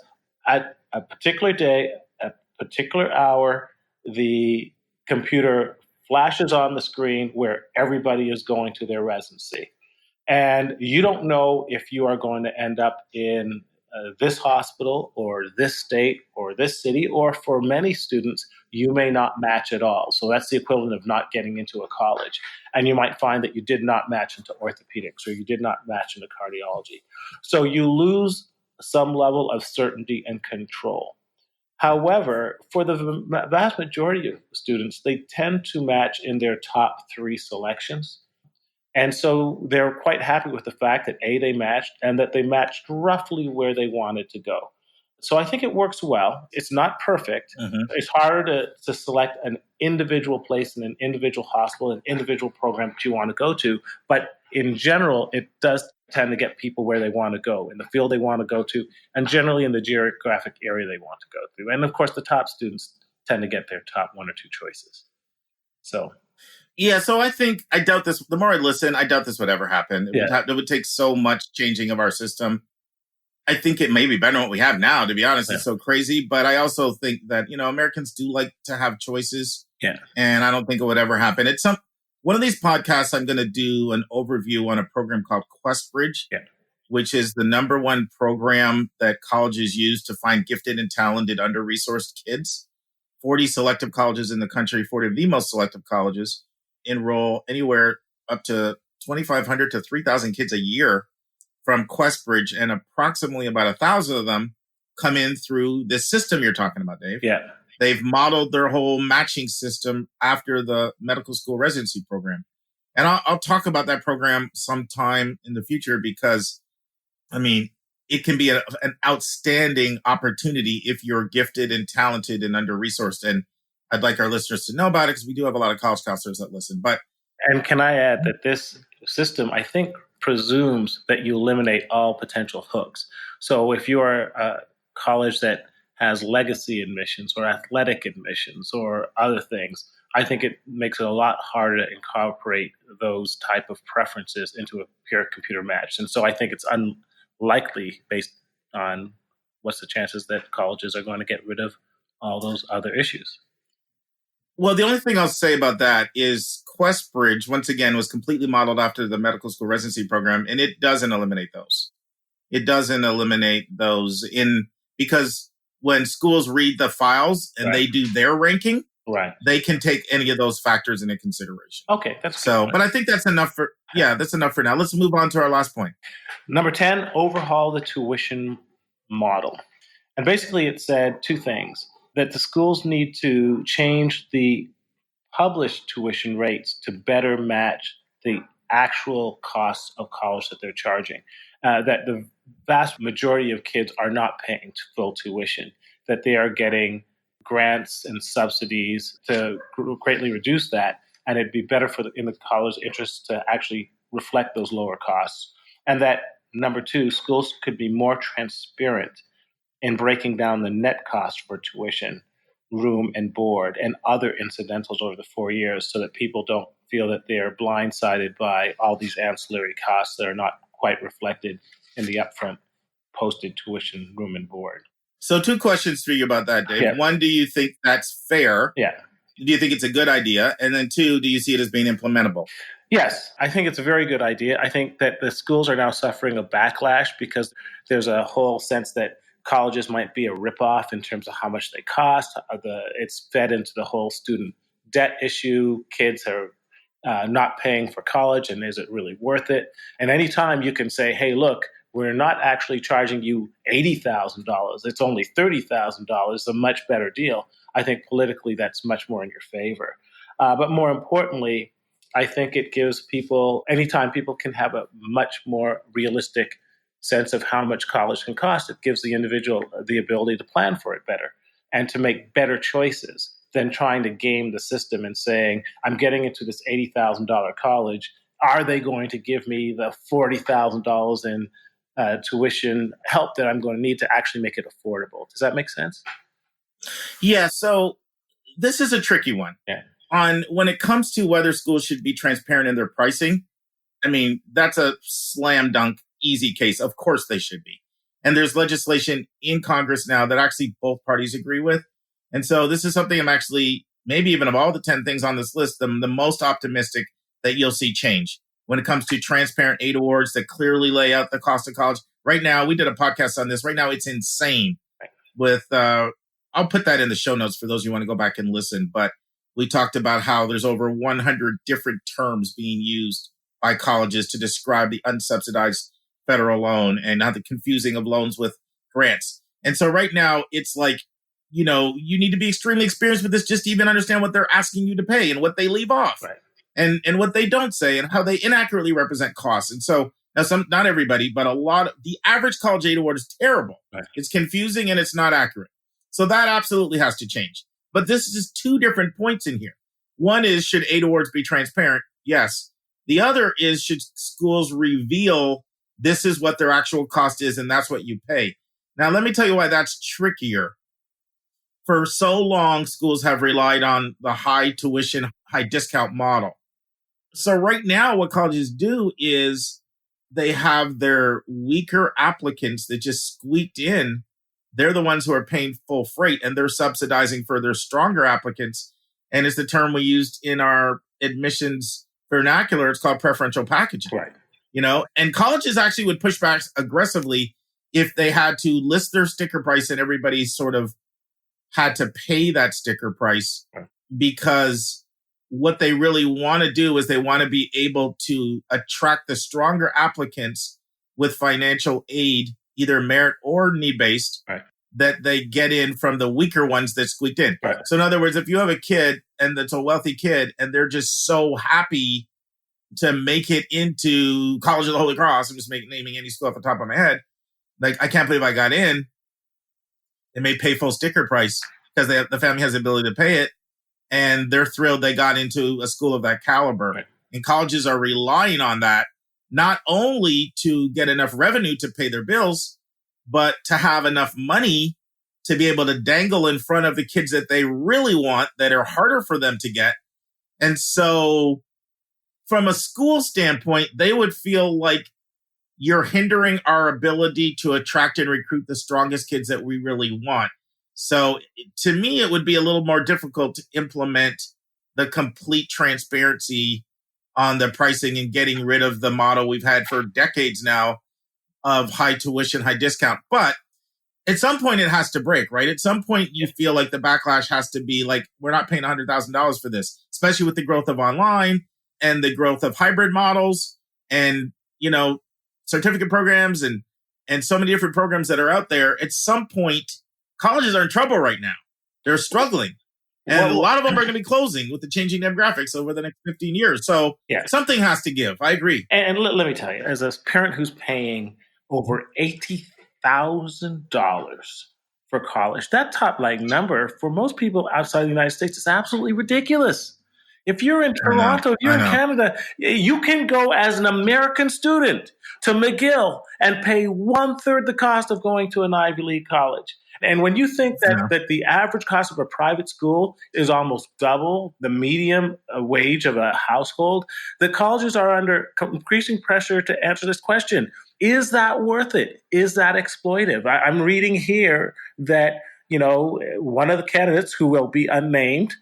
at a particular day, a particular hour, the computer flashes on the screen where everybody is going to their residency. And you don't know if you are going to end up in this hospital or this state or this city, or for many students, you may not match at all. So that's the equivalent of not getting into a college. And you might find that you did not match into orthopedics, or you did not match into cardiology. So you lose some level of certainty and control. However, for the vast majority of students, they tend to match in their top 3 selections. And so they're quite happy with the fact that A, they matched, and that they matched roughly where they wanted to go. So I think it works well. It's not perfect. Mm-hmm. It's harder to select an individual place in an individual hospital, an individual program that you want to go to. But in general, it does tend to get people where they want to go, in the field they want to go to, and generally in the geographic area they want to go to. And of course, the top students tend to get their top 1 or 2 choices. So... yeah, so I doubt this. The more I listen, I doubt this would ever happen. It would take so much changing of our system. I think it may be better than what we have now, to be honest. Yeah. It's so crazy. But I also think that, Americans do like to have choices. Yeah. And I don't think it would ever happen. one of these podcasts, I'm going to do an overview on a program called QuestBridge, which is the number one program that colleges use to find gifted and talented, under-resourced kids. 40 selective colleges in the country, 40 of the most selective colleges, enroll anywhere up to 2,500 to 3,000 kids a year from QuestBridge, and approximately about 1,000 of them come in through this system you're talking about, Dave. Yeah. They've modeled their whole matching system after the medical school residency program. And I'll talk about that program sometime in the future because, I mean, it can be an outstanding opportunity if you're gifted and talented and under-resourced. And I'd like our listeners to know about it because we do have a lot of college counselors that listen. And can I add that this system, I think, presumes that you eliminate all potential hooks. So if you are a college that has legacy admissions or athletic admissions or other things, I think it makes it a lot harder to incorporate those type of preferences into a pure computer match. And so I think it's unlikely, based on what's the chances that colleges are going to get rid of all those other issues. Well, the only thing I'll say about that is QuestBridge, once again, was completely modeled after the medical school residency program, and it doesn't eliminate those. It doesn't eliminate those because when schools read the files and they do their ranking, they can take any of those factors into consideration. Okay, that's so. But I think that's enough for that's enough for now. Let's move on to our last point. Number 10, overhaul the tuition model. And basically, it said two things: that the schools need to change the published tuition rates to better match the actual costs of college that they're charging. That the vast majority of kids are not paying full tuition, that they are getting grants and subsidies to greatly reduce that, and it'd be better in the college interest to actually reflect those lower costs. And that, number two, schools could be more transparent in breaking down the net cost for tuition, room and board, and other incidentals over the 4 years so that people don't feel that they are blindsided by all these ancillary costs that are not quite reflected in the upfront posted tuition, room, and board. So 2 questions for you about that, Dave. Yeah. 1, do you think that's fair? Yeah. Do you think it's a good idea? And then 2, do you see it as being implementable? Yes, I think it's a very good idea. I think that the schools are now suffering a backlash because there's a whole sense that colleges might be a ripoff in terms of how much they cost. It's fed into the whole student debt issue. Kids are not paying for college, and is it really worth it? And anytime you can say, hey, look, we're not actually charging you $80,000. It's only $30,000, a much better deal. I think politically that's much more in your favor. But more importantly, I think it gives people, anytime people can have a much more realistic sense of how much college can cost, it gives the individual the ability to plan for it better and to make better choices than trying to game the system and saying, I'm getting into this $80,000 college. Are they going to give me the $40,000 in tuition help that I'm going to need to actually make it affordable? Does that make sense? Yeah, so this is a tricky one. Yeah. When it comes to whether schools should be transparent in their pricing, I mean, that's a slam dunk, easy case. Of course they should be. And there's legislation in Congress now that actually both parties agree with. And so this is something I'm actually, maybe even of all the 10 things on this list, the most optimistic that you'll see change when it comes to transparent aid awards that clearly lay out the cost of college. Right now, we did a podcast on this. Right now, it's insane. With I'll put that in the show notes for those who want to go back and listen. But we talked about how there's over 100 different terms being used by colleges to describe the unsubsidized federal loan and how the confusing of loans with grants. And so right now, it's like, you need to be extremely experienced with this just to even understand what they're asking you to pay and what they leave off. Right. And what they don't say and how they inaccurately represent costs. And so now not everybody, but the average college aid award is terrible. Right. It's confusing and it's not accurate. So that absolutely has to change. But this is just 2 different points in here. One is, should aid awards be transparent? Yes. The other is, should schools reveal this is what their actual cost is and that's what you pay? Now, let me tell you why that's trickier. For so long, schools have relied on the high tuition, high discount model. So right now, what colleges do is they have their weaker applicants that just squeaked in. They're the ones who are paying full freight, and they're subsidizing for their stronger applicants. And it's the term we used in our admissions vernacular, it's called preferential packaging. Right. You know, and colleges actually would push back aggressively if they had to list their sticker price and everybody sort of had to pay that sticker price, because what they really want to do is they want to be able to attract the stronger applicants with financial aid, either merit or need-based, that they get in from the weaker ones that squeaked in. Right. So in other words, if you have a kid and it's a wealthy kid and they're just so happy to make it into College of the Holy Cross, I'm just naming any school off the top of my head, like, I can't believe I got in, they may pay full sticker price because the family has the ability to pay it, and they're thrilled they got into a school of that caliber. Right. And colleges are relying on that, not only to get enough revenue to pay their bills, but to have enough money to be able to dangle in front of the kids that they really want, that are harder for them to get. And so from a school standpoint, they would feel like you're hindering our ability to attract and recruit the strongest kids that we really want. So to me, it would be a little more difficult to implement the complete transparency on the pricing and getting rid of the model we've had for decades now of high tuition, high discount. But at some point it has to break, right? At some point you feel like the backlash has to be like, we're not paying $100,000 for this, especially with the growth of online and the growth of hybrid models and, you know, certificate programs and so many different programs that are out there. At some point, colleges are in trouble right now. They're struggling. And a lot of them are going to be closing with the changing demographics over the next 15 years. So something has to give. I agree. And let me tell you, as a parent who's paying over $80,000 for college, that top line number for most people outside the United States is absolutely ridiculous. If you're in Toronto, if you're in Canada, you can go as an American student to McGill and pay 1/3 the cost of going to an Ivy League college. And when you think that the average cost of a private school is almost double the median wage of a household, the colleges are under increasing pressure to answer this question. Is that worth it? Is that exploitive? I'm reading here that, you know, one of the candidates who will be unnamed,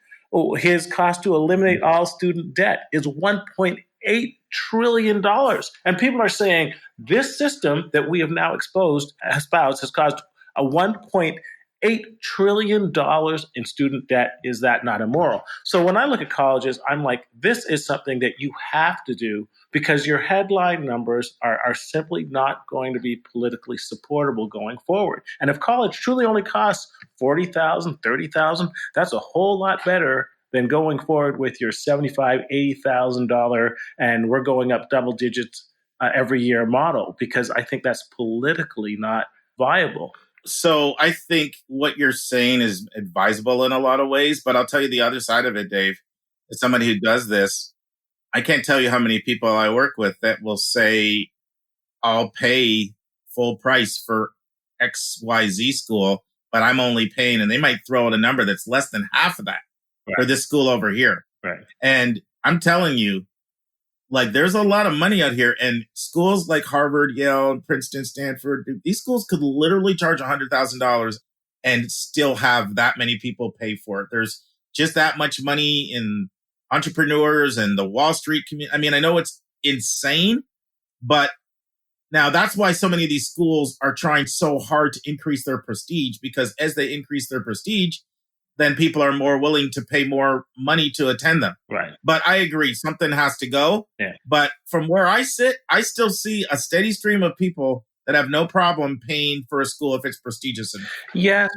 his cost to eliminate all student debt is $1.8 trillion. And people are saying this system that we have now espoused has caused a $1.8 trillion in student debt. Is that not immoral? So when I look at colleges, I'm like, this is something that you have to do because your headline numbers are simply not going to be politically supportable going forward. And if college truly only costs $40,000, $30,000, that's a whole lot better than going forward with your $75,000, $80,000, and we're going up double digits every year model, because I think that's politically not viable. So I think what you're saying is advisable in a lot of ways, but I'll tell you the other side of it, Dave. As somebody who does this, I can't tell you how many people I work with that will say, I'll pay full price for XYZ school, but I'm only paying, and they might throw out a number that's less than half of that for this school over here. Right. And I'm telling you, like, there's a lot of money out here, and schools like Harvard, Yale, Princeton, Stanford, these schools could literally charge $100,000 and still have that many people pay for it. There's just that much money in entrepreneurs and the Wall Street community. I mean, I know it's insane, but now that's why so many of these schools are trying so hard to increase their prestige, because as they increase their prestige, then people are more willing to pay more money to attend them. Right. But I agree, something has to go. Yeah. But from where I sit, I still see a steady stream of people that have no problem paying for a school if it's prestigious enough. Yes.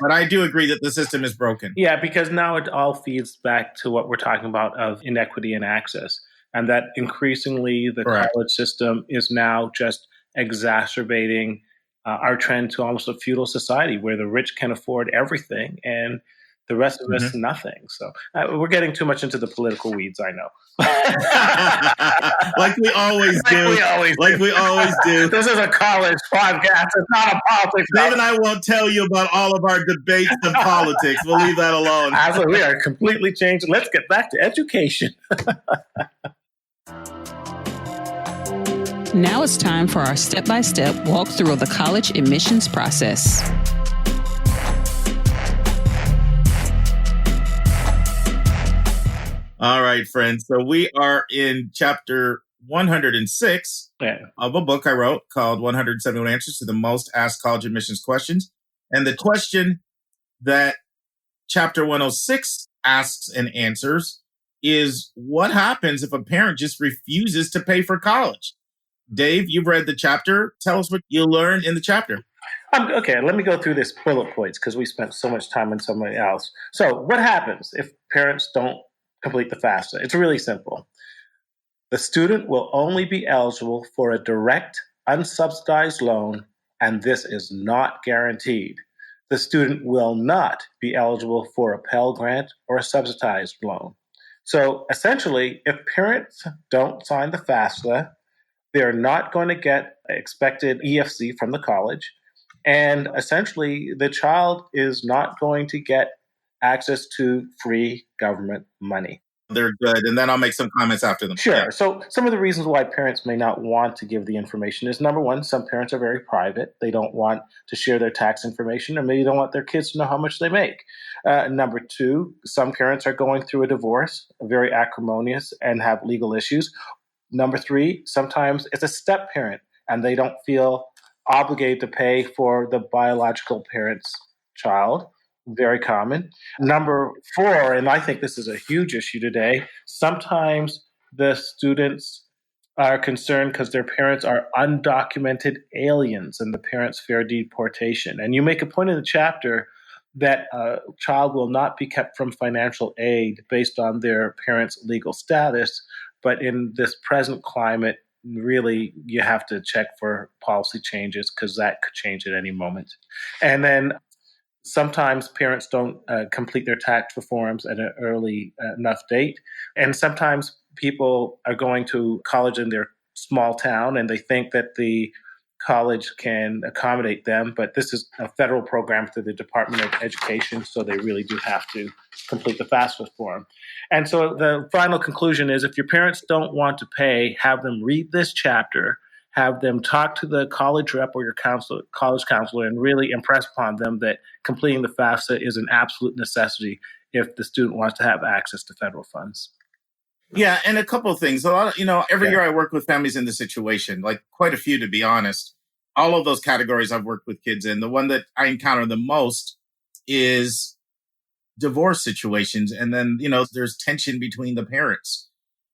But I do agree that the system is broken. Yeah, because now it all feeds back to what we're talking about of inequity in access, and that increasingly the college system is now just exacerbating our trend to almost a feudal society where the rich can afford everything and the rest of us nothing. So we're getting too much into the political weeds, I know. Like we always do. We always do. This is a college podcast. It's not a politics. Dave and I won't tell you about all of our debates and politics. We'll leave that alone. Absolutely. We are completely changing. Let's get back to education. Now it's time for our step-by-step walkthrough of the college admissions process. All right, friends. So we are in chapter 106 of a book I wrote called 171 Answers to the Most Asked College Admissions Questions. And the question that chapter 106 asks and answers is, what happens if a parent just refuses to pay for college? Dave, you've read the chapter. Tell us what you learned in the chapter. Okay, let me go through this bullet points because we spent so much time on somebody else. So what happens if parents don't complete the FAFSA? It's really simple. The student will only be eligible for a direct, unsubsidized loan, and this is not guaranteed. The student will not be eligible for a Pell Grant or a subsidized loan. So essentially, if parents don't sign the FAFSA, they're not going to get expected EFC from the college. And essentially, the child is not going to get access to free government money. They're good. And then I'll make some comments after them. Sure. Yeah. So some of the reasons why parents may not want to give the information is, number one, some parents are very private. They don't want to share their tax information, or maybe don't want their kids to know how much they make. Number two, some parents are going through a divorce, very acrimonious, and have legal issues. Number three, sometimes it's a step parent, and they don't feel obligated to pay for the biological parent's child. Very common. Number four, and I think this is a huge issue today, sometimes the students are concerned because their parents are undocumented aliens and the parents fear deportation. And you make a point in the chapter that a child will not be kept from financial aid based on their parents' legal status. But in this present climate, really, you have to check for policy changes because that could change at any moment. And then sometimes parents don't complete their tax reforms at an early enough date. And sometimes people are going to college in their small town and they think that the college can accommodate them, but this is a federal program through the Department of Education, so they really do have to complete the FAFSA form. And so the final conclusion is, if your parents don't want to pay, have them read this chapter, have them talk to the college rep or your college counselor, and really impress upon them that completing the FAFSA is an absolute necessity if the student wants to have access to federal funds. Yeah, and a couple of things. A lot of, every year I work with families in this situation, like quite a few, to be honest. All of those categories I've worked with kids in. The one that I encounter the most is divorce situations. And then, there's tension between the parents.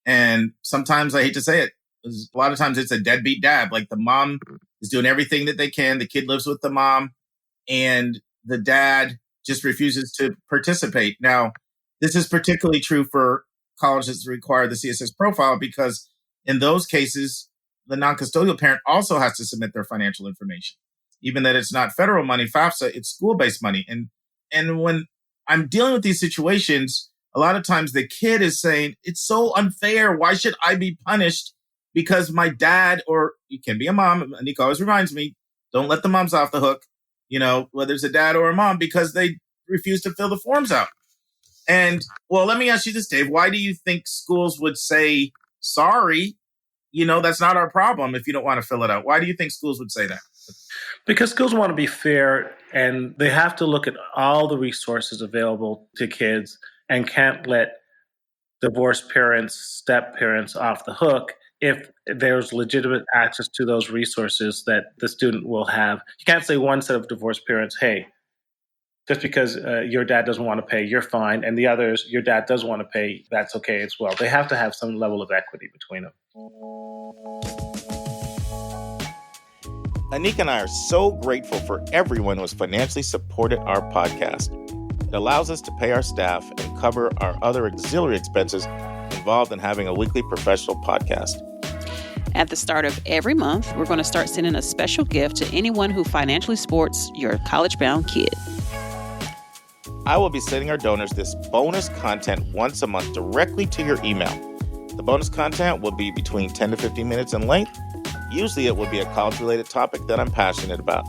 And sometimes, I hate to say it, a lot of times it's a deadbeat dad. Like the mom is doing everything that they can. The kid lives with the mom and the dad just refuses to participate. Now, this is particularly true for colleges that require the CSS profile, because in those cases, the non-custodial parent also has to submit their financial information. Even that it's not federal money, FAFSA, it's school-based money. And when I'm dealing with these situations, a lot of times the kid is saying, it's so unfair. Why should I be punished because my dad, or it can be a mom, Nico always reminds me, don't let the moms off the hook, whether it's a dad or a mom, because they refuse to fill the forms out. And, well, let me ask you this, Dave. Why do you think schools would say, sorry, that's not our problem if you don't want to fill it out? Why do you think schools would say that? Because schools want to be fair, and they have to look at all the resources available to kids and can't let divorced parents, step parents off the hook if there's legitimate access to those resources that the student will have. You can't say one set of divorced parents, hey, just because your dad doesn't want to pay, you're fine. And the others, your dad does want to pay, that's okay as well. They have to have some level of equity between them. Anika and I are so grateful for everyone who has financially supported our podcast. It allows us to pay our staff and cover our other auxiliary expenses involved in having a weekly professional podcast. At the start of every month, we're going to start sending a special gift to anyone who financially supports your college-bound kid. I will be sending our donors this bonus content once a month directly to your email. The bonus content will be between 10 to 15 minutes in length. Usually it will be a college-related topic that I'm passionate about.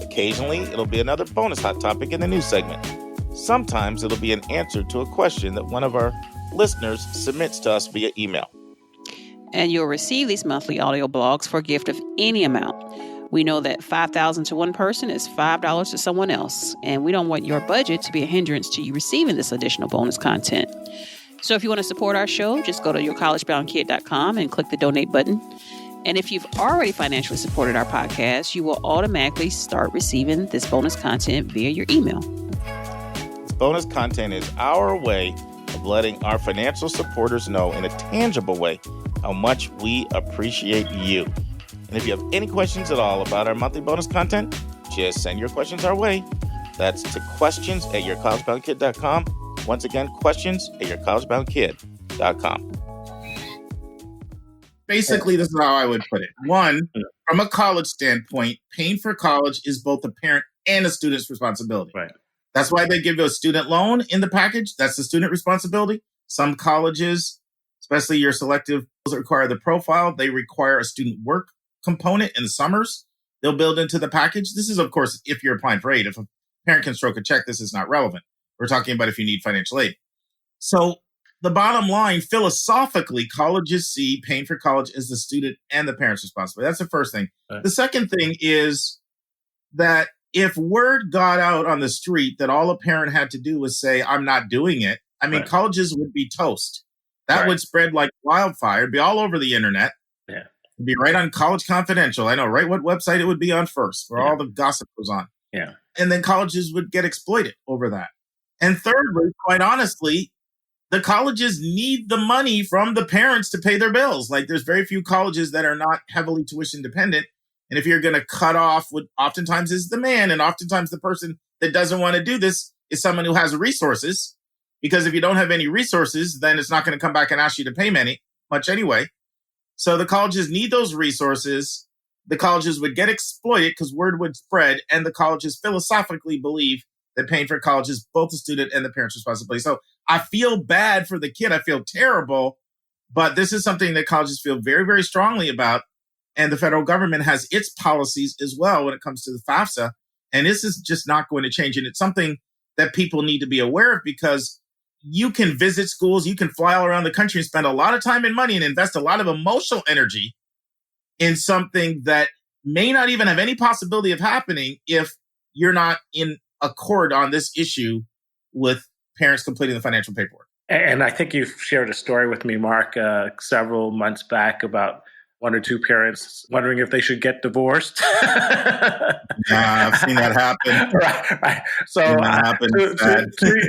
Occasionally, it'll be another bonus hot topic in the news segment. Sometimes it'll be an answer to a question that one of our listeners submits to us via email. And you'll receive these monthly audio blogs for a gift of any amount. We know that $5,000 to one person is $5 to someone else, and we don't want your budget to be a hindrance to you receiving this additional bonus content. So if you want to support our show, just go to yourcollegeboundkid.com and click the donate button. And if you've already financially supported our podcast, you will automatically start receiving this bonus content via your email. This bonus content is our way of letting our financial supporters know in a tangible way how much we appreciate you. And if you have any questions at all about our monthly bonus content, just send your questions our way. That's to questions@yourcollegeboundkid.com. Once again, questions@yourcollegeboundkid.com. Basically, this is how I would put it. One, from a college standpoint, paying for college is both a parent and a student's responsibility. Right. That's why they give you a student loan in the package. That's the student responsibility. Some colleges, especially your selective, that require the profile, they require a student work component in the summers. They'll build into the package. This is, of course, if you're applying for aid. If a parent can stroke a check, this is not relevant. We're talking about if you need financial aid. So the bottom line, philosophically, colleges see paying for college as the student and the parent's responsibility. That's the first thing. Right. The second thing is that if word got out on the street that all a parent had to do was say, I'm not doing it, I mean, Right. colleges would be toast. That Right. would spread like wildfire. It'd be all over the internet. Yeah. It'd be right on College Confidential. I know, right? What website it would be on first, where Yeah. all the gossip goes on. Yeah. And then colleges would get exploited over that. And thirdly, quite honestly, the colleges need the money from the parents to pay their bills. Like there's very few colleges that are not heavily tuition dependent. And if you're going to cut off what oftentimes is the man, and oftentimes the person that doesn't want to do this is someone who has resources. Because if you don't have any resources, then it's not going to come back and ask you to pay much anyway. So the colleges need those resources. The colleges would get exploited because word would spread, and the colleges philosophically believe that paying for college is both the student and the parent's responsibility. So I feel bad for the kid. I feel terrible, but this is something that colleges feel very, very strongly about. And the federal government has its policies as well when it comes to the FAFSA. And this is just not going to change. And it's something that people need to be aware of, because you can visit schools, you can fly all around the country and spend a lot of time and money and invest a lot of emotional energy in something that may not even have any possibility of happening if you're not in accord on this issue with parents completing the financial paperwork. And I think you've shared a story with me, Mark, several months back about one or two parents wondering if they should get divorced. I've seen that happen. Right. So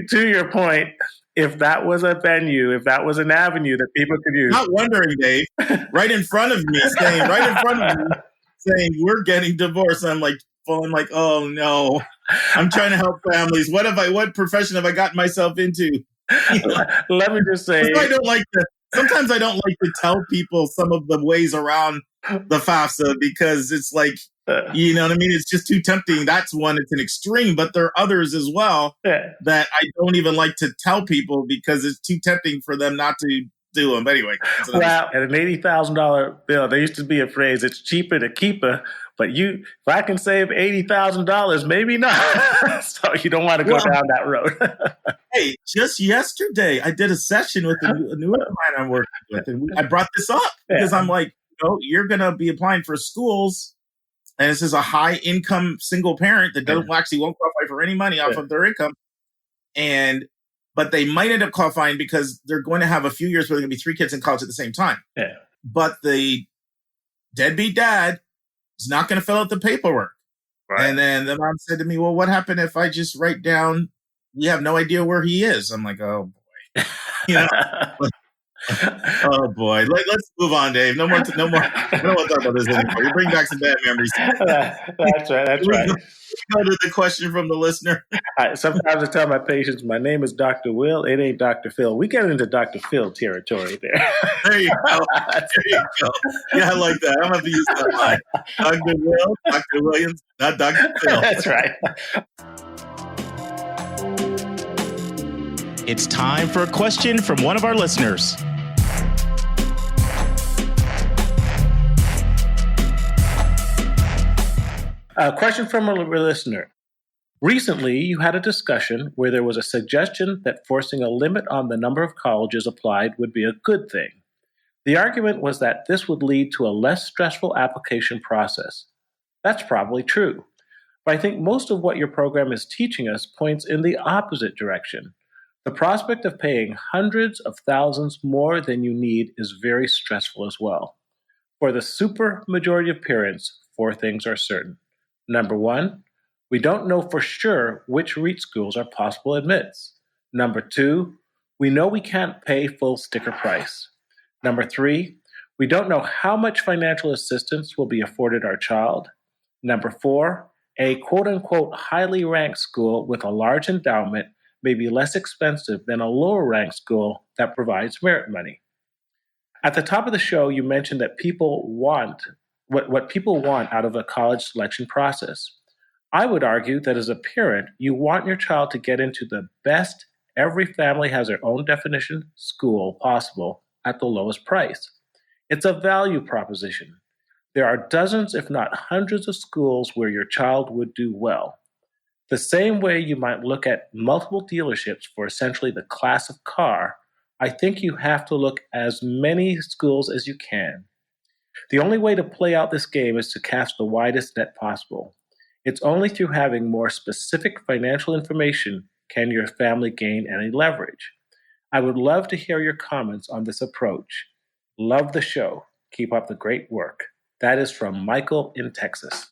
to your point, if that was a venue, if that was an avenue that people could use. Not wondering, Dave, right in front of me, saying, we're getting divorced. And I'm like, oh no, I'm trying to help families. What profession have I gotten myself into? Let me just say, sometimes I don't like to tell people some of the ways around the FAFSA, because it's like, you know what I mean? It's just too tempting. That's one, it's an extreme, but there are others as well that I don't even like to tell people because it's too tempting for them not to do them. But anyway. Well, at an $80,000 bill, there used to be a phrase, it's cheaper to keep her. But if I can save $80,000, maybe not. So you don't want to go down that road. Hey, just yesterday, I did a session with a new client I'm working with. And I brought this up because I'm like, you're going to be applying for schools. And this is a high income single parent that won't qualify for any money off of their income. But they might end up qualifying because they're going to have a few years where there are going to be 3 kids in college at the same time. Yeah. But the deadbeat dad is not going to fill out the paperwork. Right. And then the mom said to me, well, what happened if I just write down, we have no idea where he is? I'm like, oh boy. Oh boy. Let's move on, Dave. No more. I don't want to talk about this anymore. You bring back some bad memories. That's right. Go to the question from the listener. Sometimes I tell my patients, my name is Dr. Will. It ain't Dr. Phil. We get into Dr. Phil territory there. There you go. Yeah, I like that. I'm going to use that line. Dr. Will, Dr. Williams, not Dr. Phil. That's right. It's time for a question from one of our listeners. A question from a listener. Recently, you had a discussion where there was a suggestion that forcing a limit on the number of colleges applied would be a good thing. The argument was that this would lead to a less stressful application process. That's probably true. But I think most of what your program is teaching us points in the opposite direction. The prospect of paying hundreds of thousands more than you need is very stressful as well. For the super majority of parents, 4 things are certain. Number 1, we don't know for sure which REIT schools are possible admits. Number 2, we know we can't pay full sticker price. Number 3, we don't know how much financial assistance will be afforded our child. Number 4, a quote-unquote highly ranked school with a large endowment may be less expensive than a lower ranked school that provides merit money. At the top of the show, you mentioned that people want what people want out of a college selection process. I would argue that as a parent, you want your child to get into the best, every family has their own definition, school possible at the lowest price. It's a value proposition. There are dozens, if not hundreds, of schools where your child would do well. The same way you might look at multiple dealerships for essentially the class of car, I think you have to look as many schools as you can. The only way to play out this game is to cast the widest net possible. It's only through having more specific financial information can your family gain any leverage. I would love to hear your comments on this approach. Love the show. Keep up the great work. That is from Michael in Texas.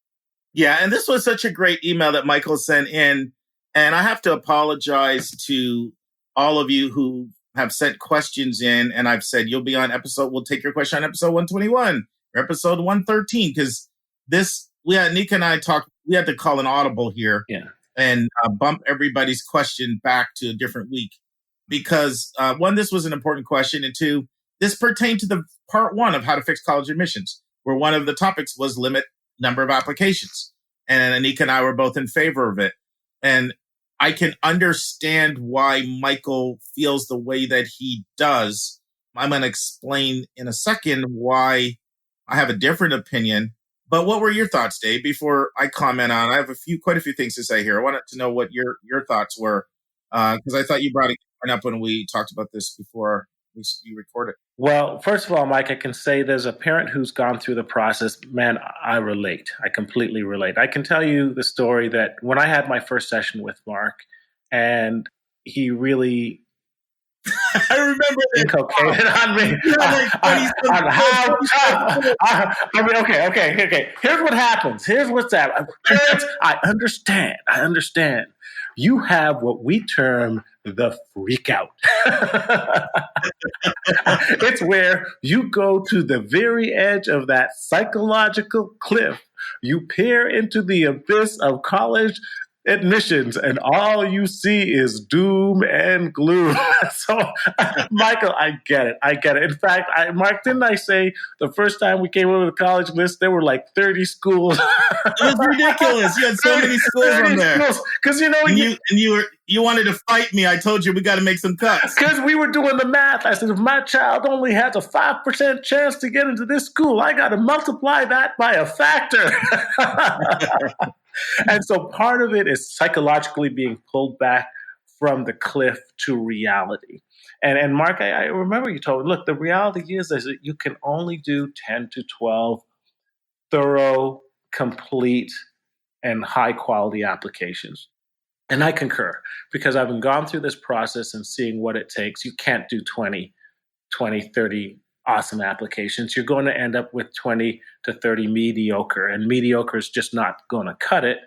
Yeah, and this was such a great email that Michael sent in. And I have to apologize to all of you who have sent questions in. And I've said, we'll take your question on episode 121 or episode 113. Because Nika and I talked, we had to call an audible here and bump everybody's question back to a different week. Because 1, this was an important question. And 2, this pertained to the part 1 of how to fix college admissions, where one of the topics was limit number of applications. And Anika and I were both in favor of it. And I can understand why Michael feels the way that he does. I'm going to explain in a second why I have a different opinion. But what were your thoughts, Dave, before I comment on? I have quite a few things to say here. I wanted to know what your thoughts were, because I thought you brought it up when we talked about this before you recorded. Well, first of all, Mike, I can say there's a parent who's gone through the process. Man, I relate. I completely relate. I can tell you the story that when I had my first session with Mark, and he really I remember inculcated on me. Okay. Here's what happens. Here's what's happening. Parents, I understand. You have what we term the freak out. It's where you go to the very edge of that psychological cliff. You peer into the abyss of college admissions, and all you see is doom and gloom. So, Michael, I get it. In fact, Mark, didn't I say the first time we came over the college list, there were like 30 schools? It was ridiculous. You had so many schools on there. Because you wanted to fight me. I told you we got to make some cuts. Because we were doing the math. I said, if my child only has a 5% chance to get into this school, I got to multiply that by a factor. And so part of it is psychologically being pulled back from the cliff to reality. And Mark, I remember you told me, look, the reality is that you can only do 10 to 12 thorough, complete, and high-quality applications. And I concur, because I've been gone through this process and seeing what it takes. You can't do 20, 30 awesome applications. You're going to end up with 20 to 30 mediocre, and mediocre is just not going to cut it.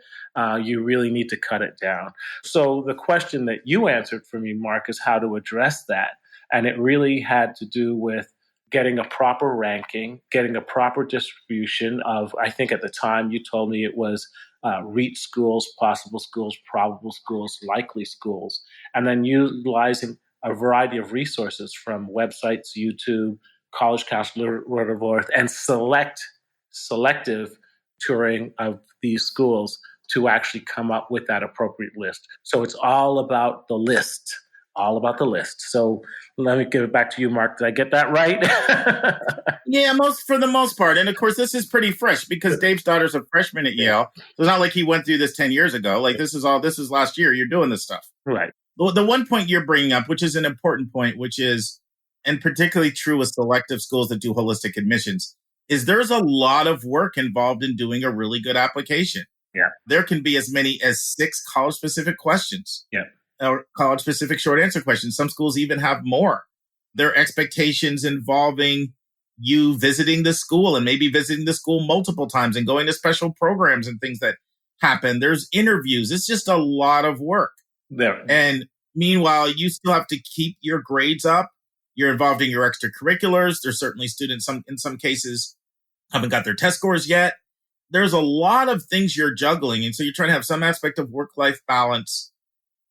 You really need to cut it down. So the question that you answered for me, Mark, is how to address that. And it really had to do with getting a proper ranking, getting a proper distribution of, I think at the time you told me it was REIT schools, possible schools, probable schools, likely schools, and then utilizing a variety of resources from websites, YouTube, College Counselor, and selective touring of these schools to actually come up with that appropriate list. So it's all about the list. So let me give it back to you, Mark. Did I get that right? Yeah, for the most part. And of course, this is pretty fresh because Dave's daughter's a freshman at Yale. So it's not like he went through this 10 years ago. Like this is last year. You're doing this stuff. Right. The one point you're bringing up, which is an important point, which is, and particularly true with selective schools that do holistic admissions, is there's a lot of work involved in doing a really good application. Yeah. There can be as many as 6 college-specific questions. Yeah. college-specific short answer questions. Some schools even have more. There are expectations involving you visiting the school and maybe visiting the school multiple times and going to special programs and things that happen. There's interviews. It's just a lot of work. There. And meanwhile, you still have to keep your grades up. You're involved in your extracurriculars. There's certainly students, in some cases, haven't got their test scores yet. There's a lot of things you're juggling. And so you're trying to have some aspect of work-life balance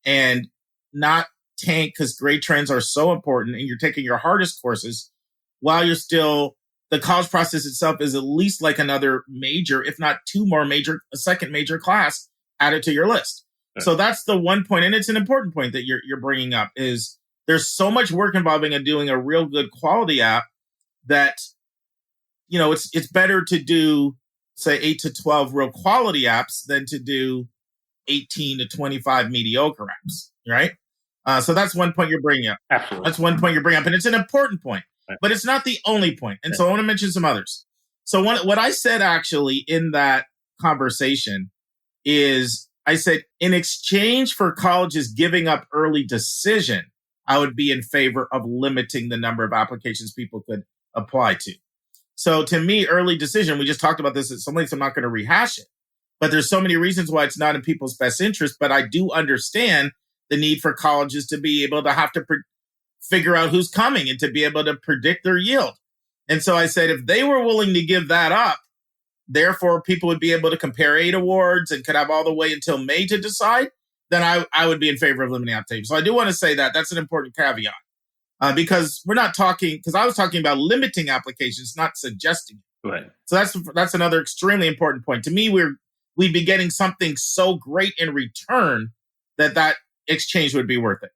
and not tank, because grade trends are so important and you're taking your hardest courses while you're still, the college process itself is at least like another major, if not two more major, a second major class added to your list. Okay. So that's the one point. And it's an important point that you're bringing up is there's so much work involving doing a real good quality app that, it's better to do, say, 8 to 12 real quality apps than to do 18 to 25 mediocre apps, right? So that's one point you're bringing up. Absolutely. That's one point you're bringing up. And it's an important point, but it's not the only point. And so I want to mention some others. So what I said actually in that conversation is I said, in exchange for colleges giving up early decision, I would be in favor of limiting the number of applications people could apply to. So to me, early decision, we just talked about this at some length, so I'm not going to rehash it. But there's so many reasons why it's not in people's best interest. But I do understand the need for colleges to be able to have to figure out who's coming and to be able to predict their yield. And so I said, if they were willing to give that up, therefore people would be able to compare 8 awards and could have all the way until May to decide, then I would be in favor of limiting applications. So I do want to say that that's an important caveat because we're not talking, because I was talking about limiting applications, not suggesting it. Right. So that's another extremely important point. To me, we'd be getting something so great in return that exchange would be worth it.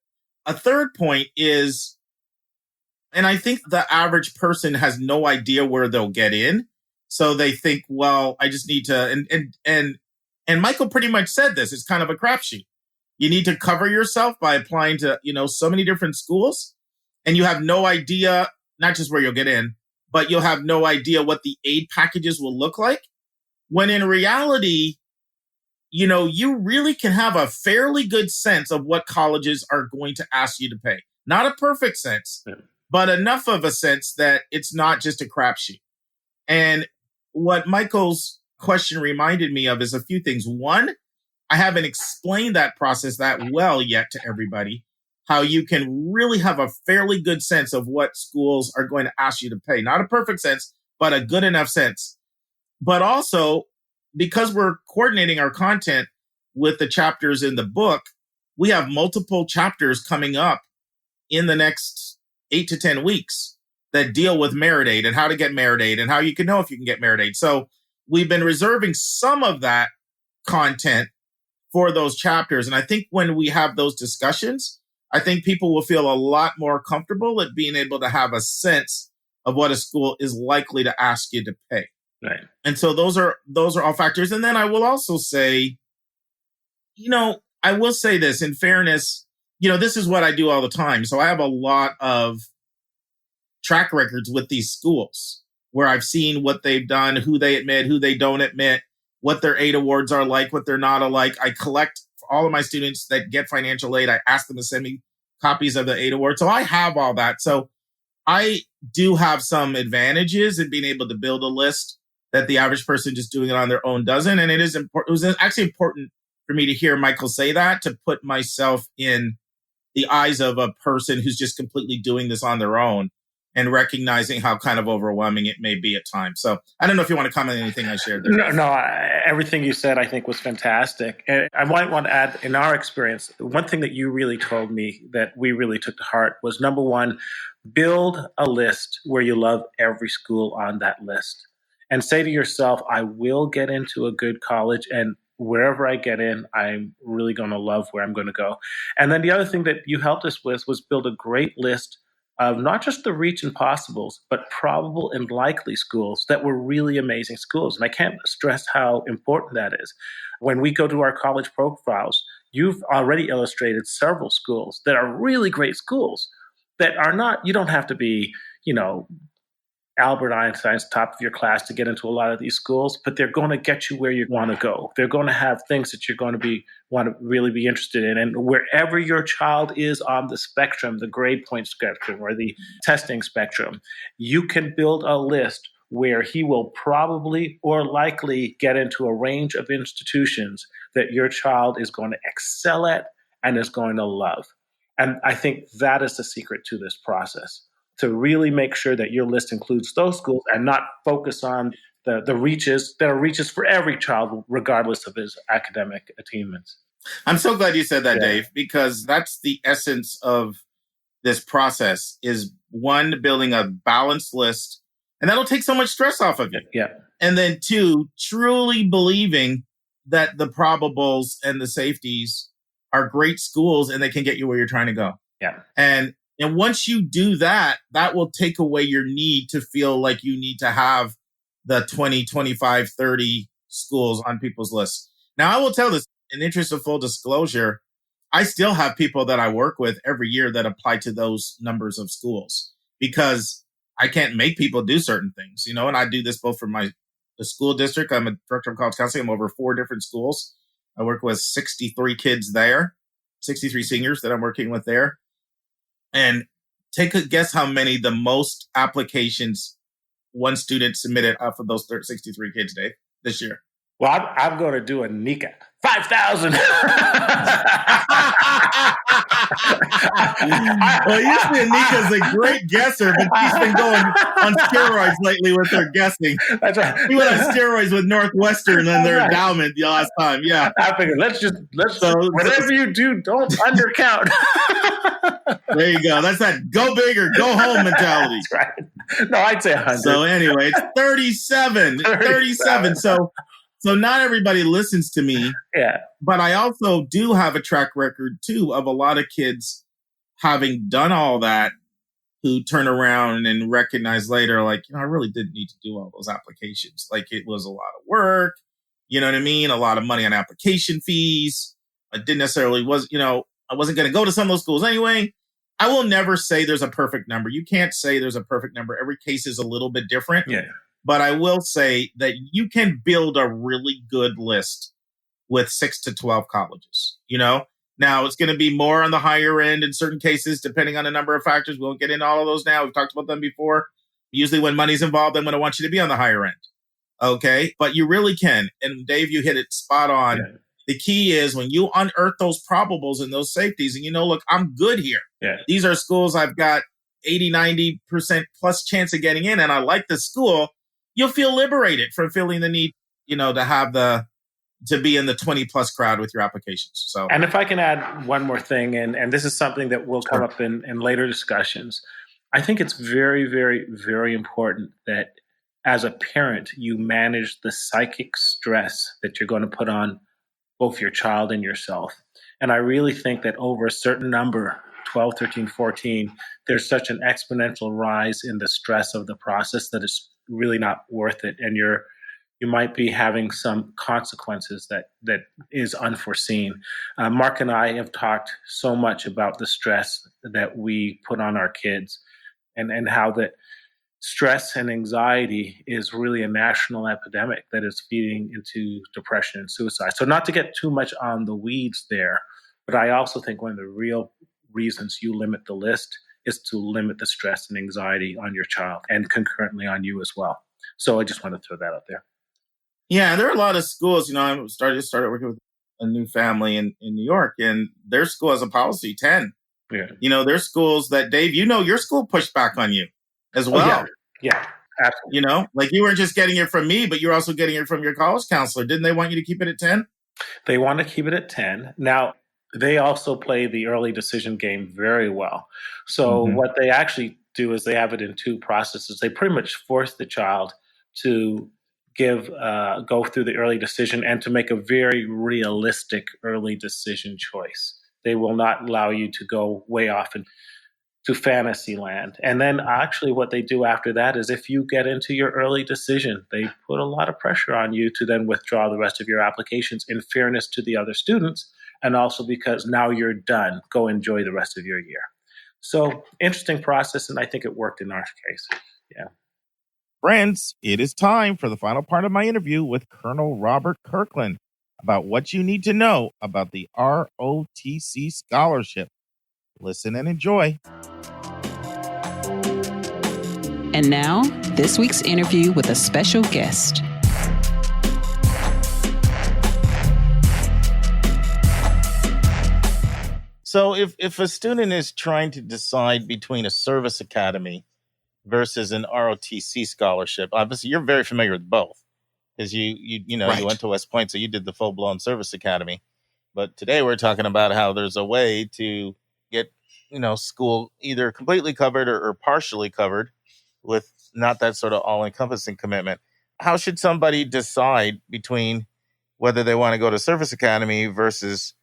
A third point is, and I think the average person has no idea where they'll get in. So they think, well, I just need to, and Michael pretty much said this, it's kind of a crapshoot. You need to cover yourself by applying to, so many different schools, and you have no idea, not just where you'll get in, but you'll have no idea what the aid packages will look like. When in reality, you really can have a fairly good sense of what colleges are going to ask you to pay. Not a perfect sense, but enough of a sense that it's not just a crapshoot. And what Michael's question reminded me of is a few things. One, I haven't explained that process that well yet to everybody, how you can really have a fairly good sense of what schools are going to ask you to pay. Not a perfect sense, but a good enough sense. But also, because we're coordinating our content with the chapters in the book, we have multiple chapters coming up in the next 8 to 10 weeks that deal with merit aid and how to get merit aid and how you can know if you can get merit aid. So we've been reserving some of that content for those chapters. And I think when we have those discussions, I think people will feel a lot more comfortable at being able to have a sense of what a school is likely to ask you to pay. Right. And so those are all factors. And then I will also say, I will say this in fairness, this is what I do all the time. So I have a lot of track records with these schools where I've seen what they've done, who they admit, who they don't admit, what their aid awards are like, what they're not alike. I collect for all of my students that get financial aid. I ask them to send me copies of the aid award. So I have all that. So I do have some advantages in being able to build a list that the average person just doing it on their own doesn't. And it is important. It was actually important for me to hear Michael say that, to put myself in the eyes of a person who's just completely doing this on their own and recognizing how kind of overwhelming it may be at times. So I don't know if you want to comment on anything I shared there. Everything you said, I think, was fantastic. And I might want to add, in our experience, one thing that you really told me that we really took to heart was, number one, build a list where you love every school on that list. And say to yourself, I will get into a good college, and wherever I get in, I'm really going to love where I'm going to go. And then the other thing that you helped us with was build a great list of not just the reach and possibles, but probable and likely schools that were really amazing schools. And I can't stress how important that is. When we go to our college profiles, you've already illustrated several schools that are really great schools that are not, you don't have to be, Albert Einstein's top of your class to get into a lot of these schools, but they're going to get you where you want to go. They're going to have things that you're going to want to really be interested in. And wherever your child is on the spectrum, the grade point spectrum or the testing spectrum, you can build a list where he will probably or likely get into a range of institutions that your child is going to excel at and is going to love. And I think that is the secret to this process, to really make sure that your list includes those schools and not focus on the reaches. There are reaches for every child, regardless of his academic attainments. I'm so glad you said that, Dave, because that's the essence of this process is one, building a balanced list, and that'll take so much stress off of you. Yeah. And then two, truly believing that the probables and the safeties are great schools and they can get you where you're trying to go. Yeah. And once you do that, that will take away your need to feel like you need to have the 20, 25, 30 schools on people's lists. Now, I will tell this in the interest of full disclosure, I still have people that I work with every year that apply to those numbers of schools because I can't make people do certain things, you know, and I do this both for the school district. I'm a director of college counseling. I'm over 4 different schools. I work with 63 kids there, 63 seniors that I'm working with there. And take a guess how many the most applications one student submitted off of those 63 kids, Dave, this year. Well, I'm going to do a Nika. 5,000. Well, usually Anika's a great guesser, but she's been going on steroids lately with her guessing. That's right. He went on steroids with Northwestern and their endowment the last time. Yeah. I figured whatever you do, don't undercount. There you go. That's that go big or go home mentality. That's right. No, I'd say 100. So anyway, it's 37. 37. So not everybody listens to me. Yeah. But I also do have a track record, too, of a lot of kids having done all that who turn around and recognize later, like, I really didn't need to do all those applications. Like, it was a lot of work. You know what I mean? A lot of money on application fees. I didn't necessarily I wasn't going to go to some of those schools anyway. I will never say there's a perfect number. You can't say there's a perfect number. Every case is a little bit different. Yeah. But I will say that you can build a really good list with 6 to 12 colleges, you know? Now, it's going to be more on the higher end in certain cases, depending on a number of factors. We won't get into all of those now. We've talked about them before. Usually when money's involved, I'm going to want you to be on the higher end. Okay? But you really can. And Dave, you hit it spot on. Yeah. The key is when you unearth those probables and those safeties and look, I'm good here. Yeah. These are schools I've got 80, 90% plus chance of getting in, and I like the school. You'll feel liberated from feeling the need, to be in the 20 plus crowd with your applications. So, and if I can add one more thing, and this is something that will come up in later discussions, I think it's very, very, very important that as a parent, you manage the psychic stress that you're going to put on both your child and yourself. And I really think that over a certain number, 12, 13, 14, there's such an exponential rise in the stress of the process that it's really not worth it. And you might be having some consequences that is unforeseen. Mark and I have talked so much about the stress that we put on our kids and how that stress and anxiety is really a national epidemic that is feeding into depression and suicide. So not to get too much on the weeds there, but I also think one of the real reasons you limit the list is to limit the stress and anxiety on your child and concurrently on you as well. So I just want to throw that out there. Yeah, there are a lot of schools. I started working with a new family in New York, and their school has a policy 10. Yeah. There's schools that, Dave, your school pushed back on you as well. Oh, yeah, absolutely. Like you weren't just getting it from me, but you're also getting it from your college counselor. Didn't they want you to keep it at 10? They want to keep it at 10. Now, they also play the early decision game very well. So what they actually do is they have it in 2 processes. They pretty much force the child to go through the early decision and to make a very realistic early decision choice. They will not allow you to go way off into fantasy land. And then actually what they do after that is if you get into your early decision, they put a lot of pressure on you to then withdraw the rest of your applications in fairness to the other students. And also because now you're done, go enjoy the rest of your year. So interesting process. And I think it worked in our case. Yeah. Friends, it is time for the final part of my interview with Colonel Robert Kirkland about what you need to know about the ROTC scholarship. Listen and enjoy. And now, this week's interview with a special guest. So if a student is trying to decide between a service academy versus an ROTC scholarship, obviously you're very familiar with both because you went to West Point, so you did the full-blown service academy. But today we're talking about how there's a way to get, school either completely covered or partially covered with not that sort of all-encompassing commitment. How should somebody decide between whether they want to go to service academy versus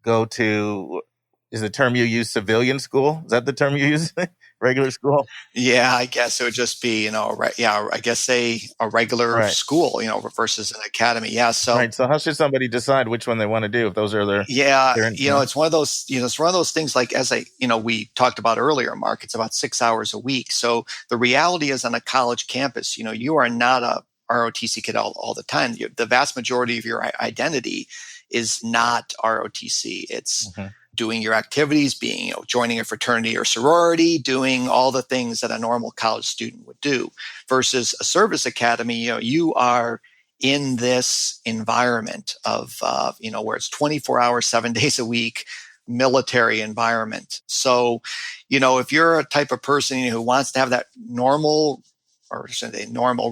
go to, is the term you use civilian school? Is that the term you use? Regular school? Yeah, I guess it would just be, I guess a regular school, versus an academy. Yeah. So, right. So how should somebody decide which one they want to do if those are their, it's one of those, it's one of those things like, as we talked about earlier, Mark, it's about 6 hours a week. So the reality is on a college campus, you are not a ROTC kid all the time. The vast majority of your identity is not ROTC. It's doing your activities, being, joining a fraternity or sorority, doing all the things that a normal college student would do. Versus a service academy, you are in this environment of, where it's 24 hours, 7 days a week, military environment. So, if you're a type of person who wants to have that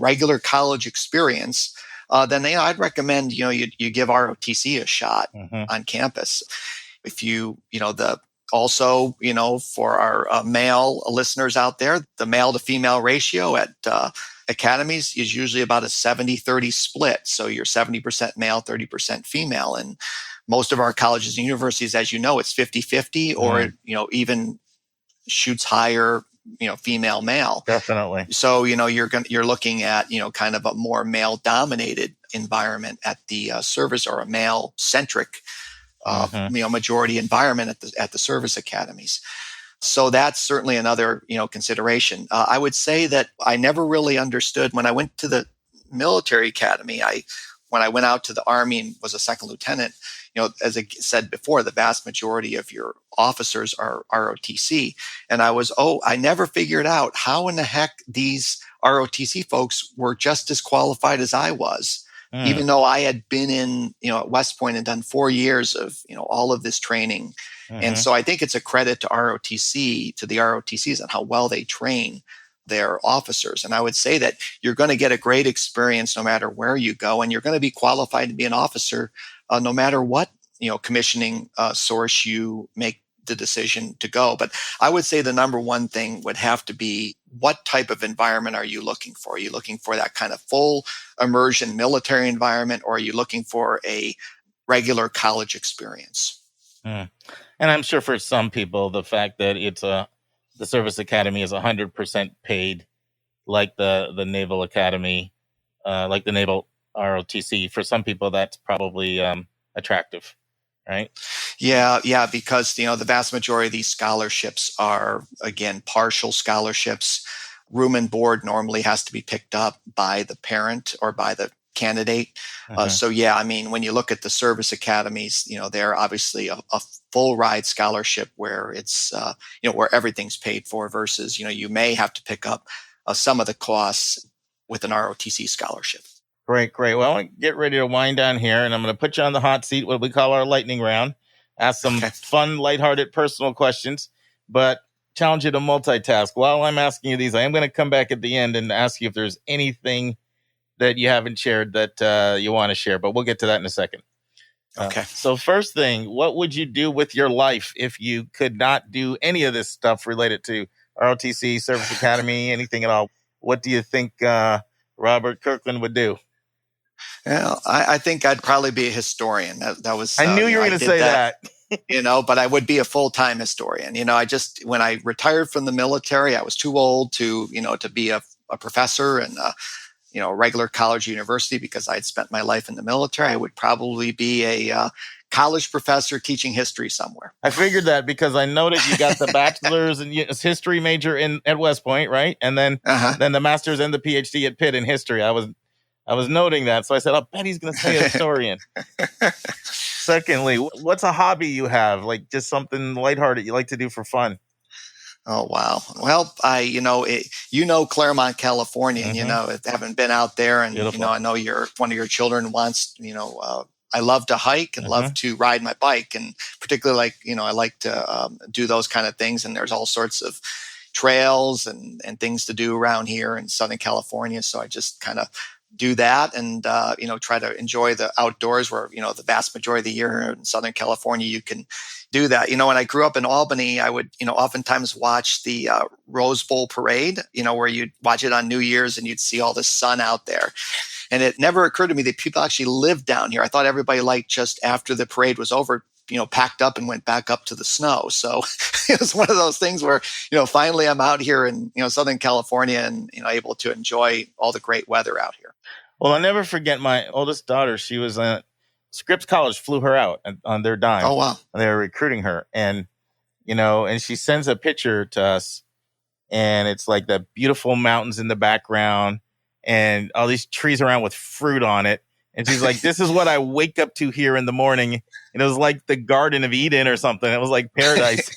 regular college experience, then I'd recommend you give ROTC a shot on campus. If also for our male listeners out there, the male to female ratio at academies is usually about a 70-30 split. So you're 70% male, 30% female. And most of our colleges and universities, as you know, it's 50-50 or, even shoots higher, female, male. Definitely. So, you're looking at, kind of a more male dominated environment at the service, or a male centric majority environment at the service academies. So that's certainly another, consideration. I would say that I never really understood when I went to the military academy. When I went out to the Army and was a second lieutenant, as I said before, the vast majority of your officers are ROTC. And I never figured out how in the heck these ROTC folks were just as qualified as I was. Even though I had been in, at West Point and done 4 years of, all of this training. And so I think it's a credit to the ROTCs and how well they train their officers. And I would say that you're going to get a great experience no matter where you go, and you're going to be qualified to be an officer no matter what, commissioning source you make the decision to go. But I would say the number one thing would have to be, what type of environment are you looking for? Are you looking for that kind of full immersion military environment, or are you looking for a regular college experience? And I'm sure for some people, the fact that the service academy is 100% paid, like the Naval Academy, like the Naval ROTC, for some people that's probably attractive. Right? Yeah, because the vast majority of these scholarships are, again, partial scholarships. Room and board normally has to be picked up by the parent or by the candidate. When you look at the service academies, they're obviously a full ride scholarship where it's where everything's paid for, versus you may have to pick up some of the costs with an ROTC scholarship. Great. Well, I want to get ready to wind down here, and I'm going to put you on the hot seat, what we call our lightning round. Ask some fun, lighthearted, personal questions, but challenge you to multitask. While I'm asking you these, I am going to come back at the end and ask you if there's anything that you haven't shared that you want to share, but we'll get to that in a second. Okay. So first thing, what would you do with your life if you could not do any of this stuff related to ROTC, Service Academy, anything at all? What do you think Robert Kirkland would do? Well, I think I'd probably be a historian. That was. I knew you were going to say that. But I would be a full-time historian. When I retired from the military, I was too old to be a professor and a regular college or university, because I'd spent my life in the military. I would probably be a college professor teaching history somewhere. I figured that because I noted you got the bachelor's in history major at West Point, right? And then then the master's and the PhD at Pitt in history. I was noting that, so I said, "I'll bet he's going to say a historian." Secondly, what's a hobby you have, like just something lighthearted you like to do for fun? Oh, wow. Well, Claremont, California, and, having been out there, and, Beautiful. I know one of your children wants, I love to hike and love to ride my bike. And particularly I like to do those kind of things. And there's all sorts of trails and things to do around here in Southern California. So I just kind of do that and, try to enjoy the outdoors where, the vast majority of the year in Southern California, you can do that. When I grew up in Albany, I would, oftentimes watch the Rose Bowl parade, where you'd watch it on New Year's and you'd see all the sun out there. And it never occurred to me that people actually lived down here. I thought everybody just after the parade was over, packed up and went back up to the snow. So it was one of those things where, finally I'm out here in, Southern California and, able to enjoy all the great weather out here. Well, I'll never forget my oldest daughter. She was Scripps College flew her out on their dime. Oh, wow. They were recruiting her. And, and she sends a picture to us and it's like the beautiful mountains in the background and all these trees around with fruit on it. And she's like, this is what I wake up to here in the morning. And it was like the Garden of Eden or something. It was like paradise.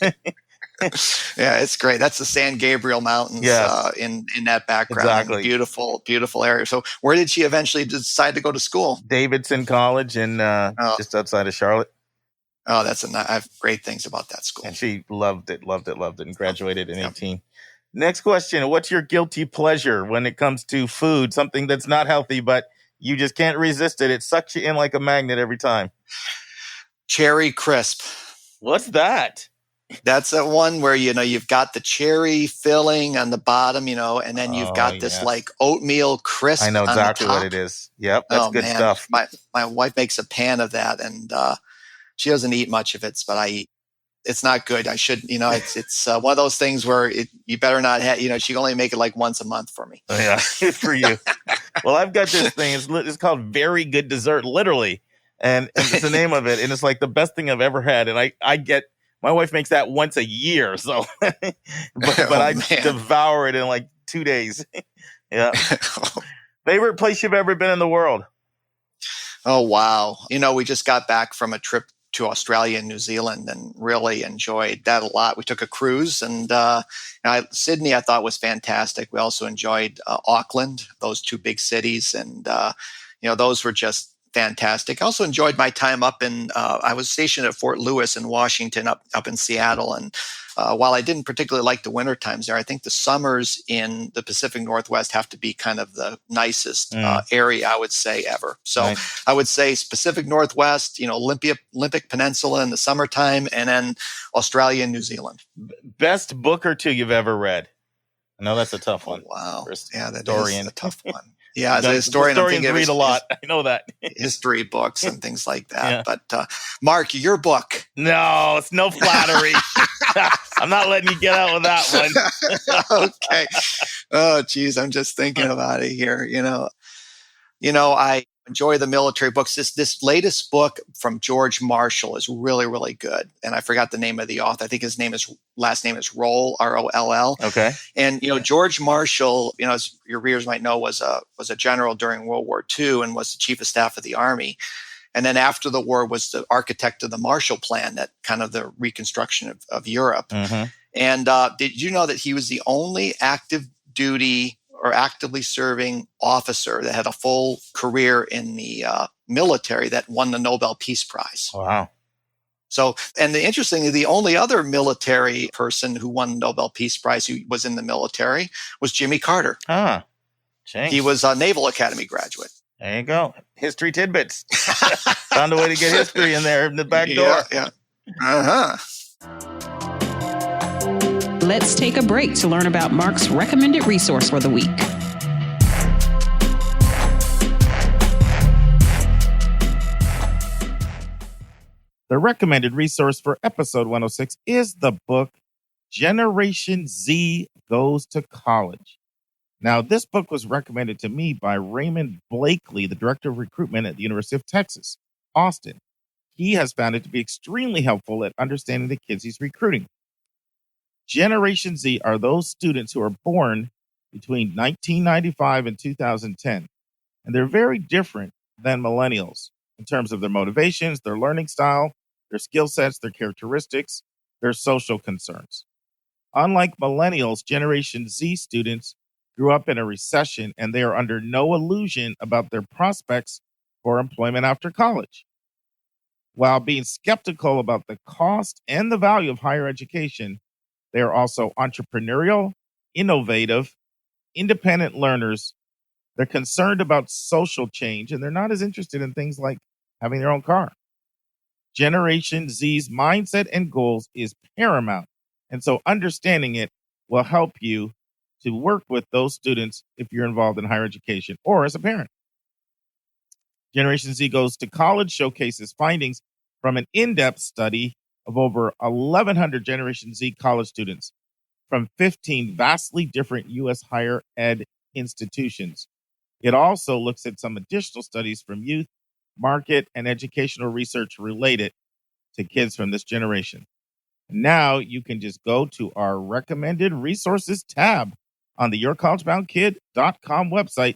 Yeah, it's great. That's the San Gabriel Mountains in that background. Exactly. Beautiful, beautiful area. So where did she eventually decide to go to school? Davidson College in just outside of Charlotte. Oh, I have great things about that school. And she loved it, and graduated in 18. Next question. What's your guilty pleasure when it comes to food? Something that's not healthy, but you just can't resist it. It sucks you in like a magnet every time. Cherry crisp. What's that? That's that one where, you've got the cherry filling on the bottom, and then you've got this like oatmeal crisp. I know exactly on the top. what it is. Yep. That's good stuff. My wife makes a pan of that and she doesn't eat much of it, but I eat. It's not good. I should, it's one of those things where you better not have, she can only make it like once a month for me. Oh, yeah. Good for you. Well, I've got this thing. It's called Very Good Dessert, literally. And it's the name of it. And it's like the best thing I've ever had. And my wife makes that once a year. So, but I devour it in like 2 days. Yeah. Favorite place you've ever been in the world? Oh, wow. We just got back from a trip to Australia and New Zealand and really enjoyed that a lot. We took a cruise and Sydney I thought was fantastic. We also enjoyed Auckland, those two big cities. And, those were just fantastic. I also enjoyed my time up in, I was stationed at Fort Lewis in Washington up in Seattle. And while I didn't particularly like the winter times there, I think the summers in the Pacific Northwest have to be kind of the nicest area, I would say, ever. So nice. I would say Pacific Northwest, Olympic Peninsula in the summertime, and then Australia and New Zealand. Best book or two you've ever read? I know that's a tough one. Oh, wow. Yeah, that is a tough one. Yeah, as a historian, I'm thinking read a lot. I know that. History books and things like that. Yeah. But Mark, your book. No, it's no flattery. I'm not letting you get out with that one. Okay. Oh, geez, I'm just thinking about it here. I enjoy the military books. This latest book from George Marshall is really, really good. And I forgot the name of the author. I think his last name is Roll, R-O-L-L. Okay. And, George Marshall, as your readers might know, was a general during World War II and was the chief of staff of the Army. And then after the war was the architect of the Marshall Plan, that kind of the reconstruction of Europe. Mm-hmm. And did you know that he was the only active duty or actively serving officer that had a full career in the military that won the Nobel Peace Prize? Wow. So, and interestingly, the only other military person who won the Nobel Peace Prize who was in the military was Jimmy Carter. Ah, he was a Naval Academy graduate. There you go. History tidbits. Found a way to get history in there in the back door. Yeah. Uh-huh. Let's take a break to learn about Mark's recommended resource for the week. The recommended resource for episode 106 is the book Generation Z Goes to College. Now, this book was recommended to me by Raymond Blakely, the director of recruitment at the University of Texas, Austin. he has found it to be extremely helpful at understanding the kids he's recruiting. Generation Z are those students who are born between 1995 and 2010, and they're very different than millennials in terms of their motivations, their learning style, their skill sets, their characteristics, their social concerns. Unlike millennials, Generation Z students grew up in a recession, and they are under no illusion about their prospects for employment after college. While being skeptical about the cost and the value of higher education, they are also entrepreneurial, innovative, independent learners. They're concerned about social change, and they're not as interested in things like having their own car. Generation Z's mindset and goals is paramount, and so understanding it will help you to work with those students if you're involved in higher education or as a parent. Generation Z Goes to College showcases findings from an in-depth study of over 1,100 Generation Z college students from 15 vastly different U.S. higher ed institutions. It also looks at some additional studies from youth, market, and educational research related to kids from this generation. Now you can just go to our recommended resources tab on the yourcollegeboundkid.com website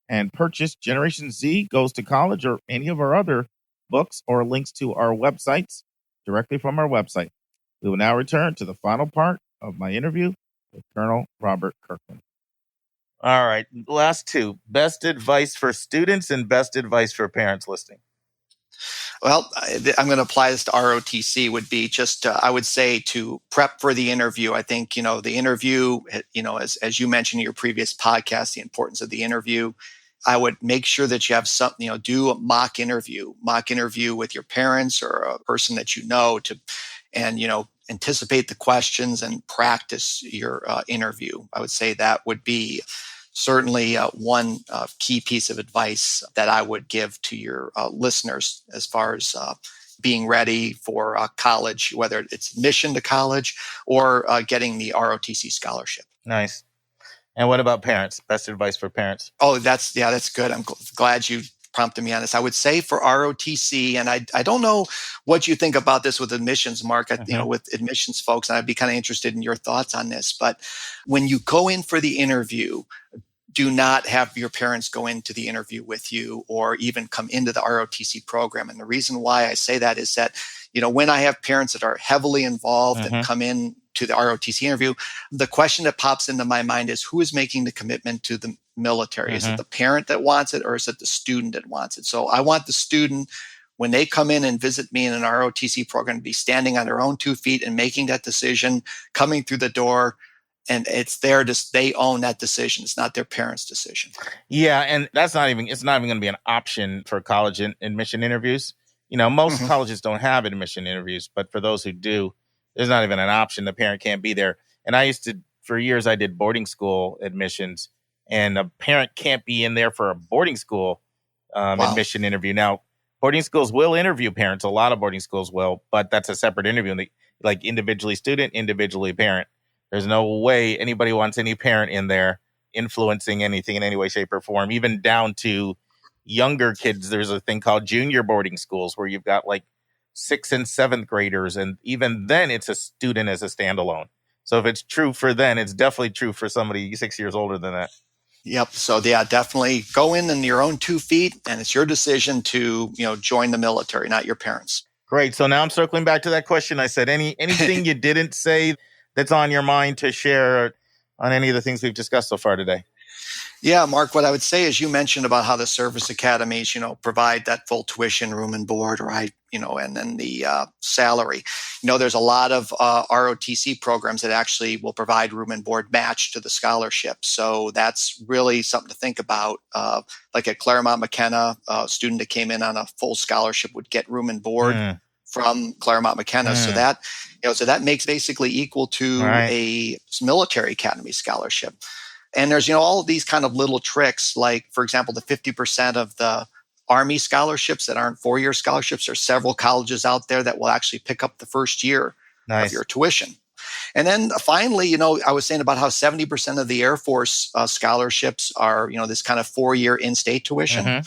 and purchase Generation Z Goes to College or any of our other books or links to our websites directly from our website. We will now return to the final part of my interview with Colonel Robert Kirkman. All right, last two. Best advice for students and best advice for parents listening. Well, I'm going to apply this to ROTC would be just, I would say to prep for the interview. I think, the interview, as you mentioned in your previous podcast, the importance of the interview. I would make sure that you have something, do a mock interview with your parents or a person that and anticipate the questions and practice your interview. I would say that would be certainly one key piece of advice that I would give to your listeners as far as being ready for college, whether it's admission to college or getting the ROTC scholarship. Nice. And what about parents? Best advice for parents? Oh, that's good. I'm glad you prompted me on this. I would say for ROTC, and I don't know what you think about this with admissions, Mark, with admissions folks, and I'd be kind of interested in your thoughts on this. But when you go in for the interview, do not have your parents go into the interview with you or even come into the ROTC program. And the reason why I say that is that, when I have parents that are heavily involved and come in to the ROTC interview, the question that pops into my mind is who is making the commitment to the military? Is it the parent that wants it or is it the student that wants it? So I want the student, when they come in and visit me in an ROTC program, to be standing on their own 2 feet and making that decision, coming through the door. And it's they own that decision. It's not their parents' decision. Yeah. And it's not even going to be an option for college admission interviews. Most colleges don't have admission interviews, but for those who do, there's not even an option. The parent can't be there. And for years, I did boarding school admissions, and a parent can't be in there for a boarding school admission interview. Now, boarding schools will interview parents. A lot of boarding schools will, but that's a separate interview. Like individually student, individually parent. There's no way anybody wants any parent in there influencing anything in any way, shape, or form, even down to younger kids. There's a thing called junior boarding schools where you've got like 6th and 7th graders. And even then it's a student as a standalone. So if it's true for then, it's definitely true for somebody 6 years older than that. Yep. So definitely go in your own 2 feet, and it's your decision to, join the military, not your parents. Great. So now I'm circling back to that question. I said, anything you didn't say that's on your mind to share on any of the things we've discussed so far today? Yeah, Mark, what I would say is you mentioned about how the service academies, provide that full tuition, room and board, right? And then the salary. There's a lot of ROTC programs that actually will provide room and board matched to the scholarship. So that's really something to think about. Like at Claremont McKenna, a student that came in on a full scholarship would get room and board from Claremont McKenna. So that makes basically equal to a military academy scholarship. And there's, all of these kind of little tricks, like, for example, the 50% of the Army scholarships that aren't 4-year scholarships. There's several colleges out there that will actually pick up the first year of your tuition. And then finally, I was saying about how 70% of the Air Force scholarships are, this kind of 4-year in-state tuition.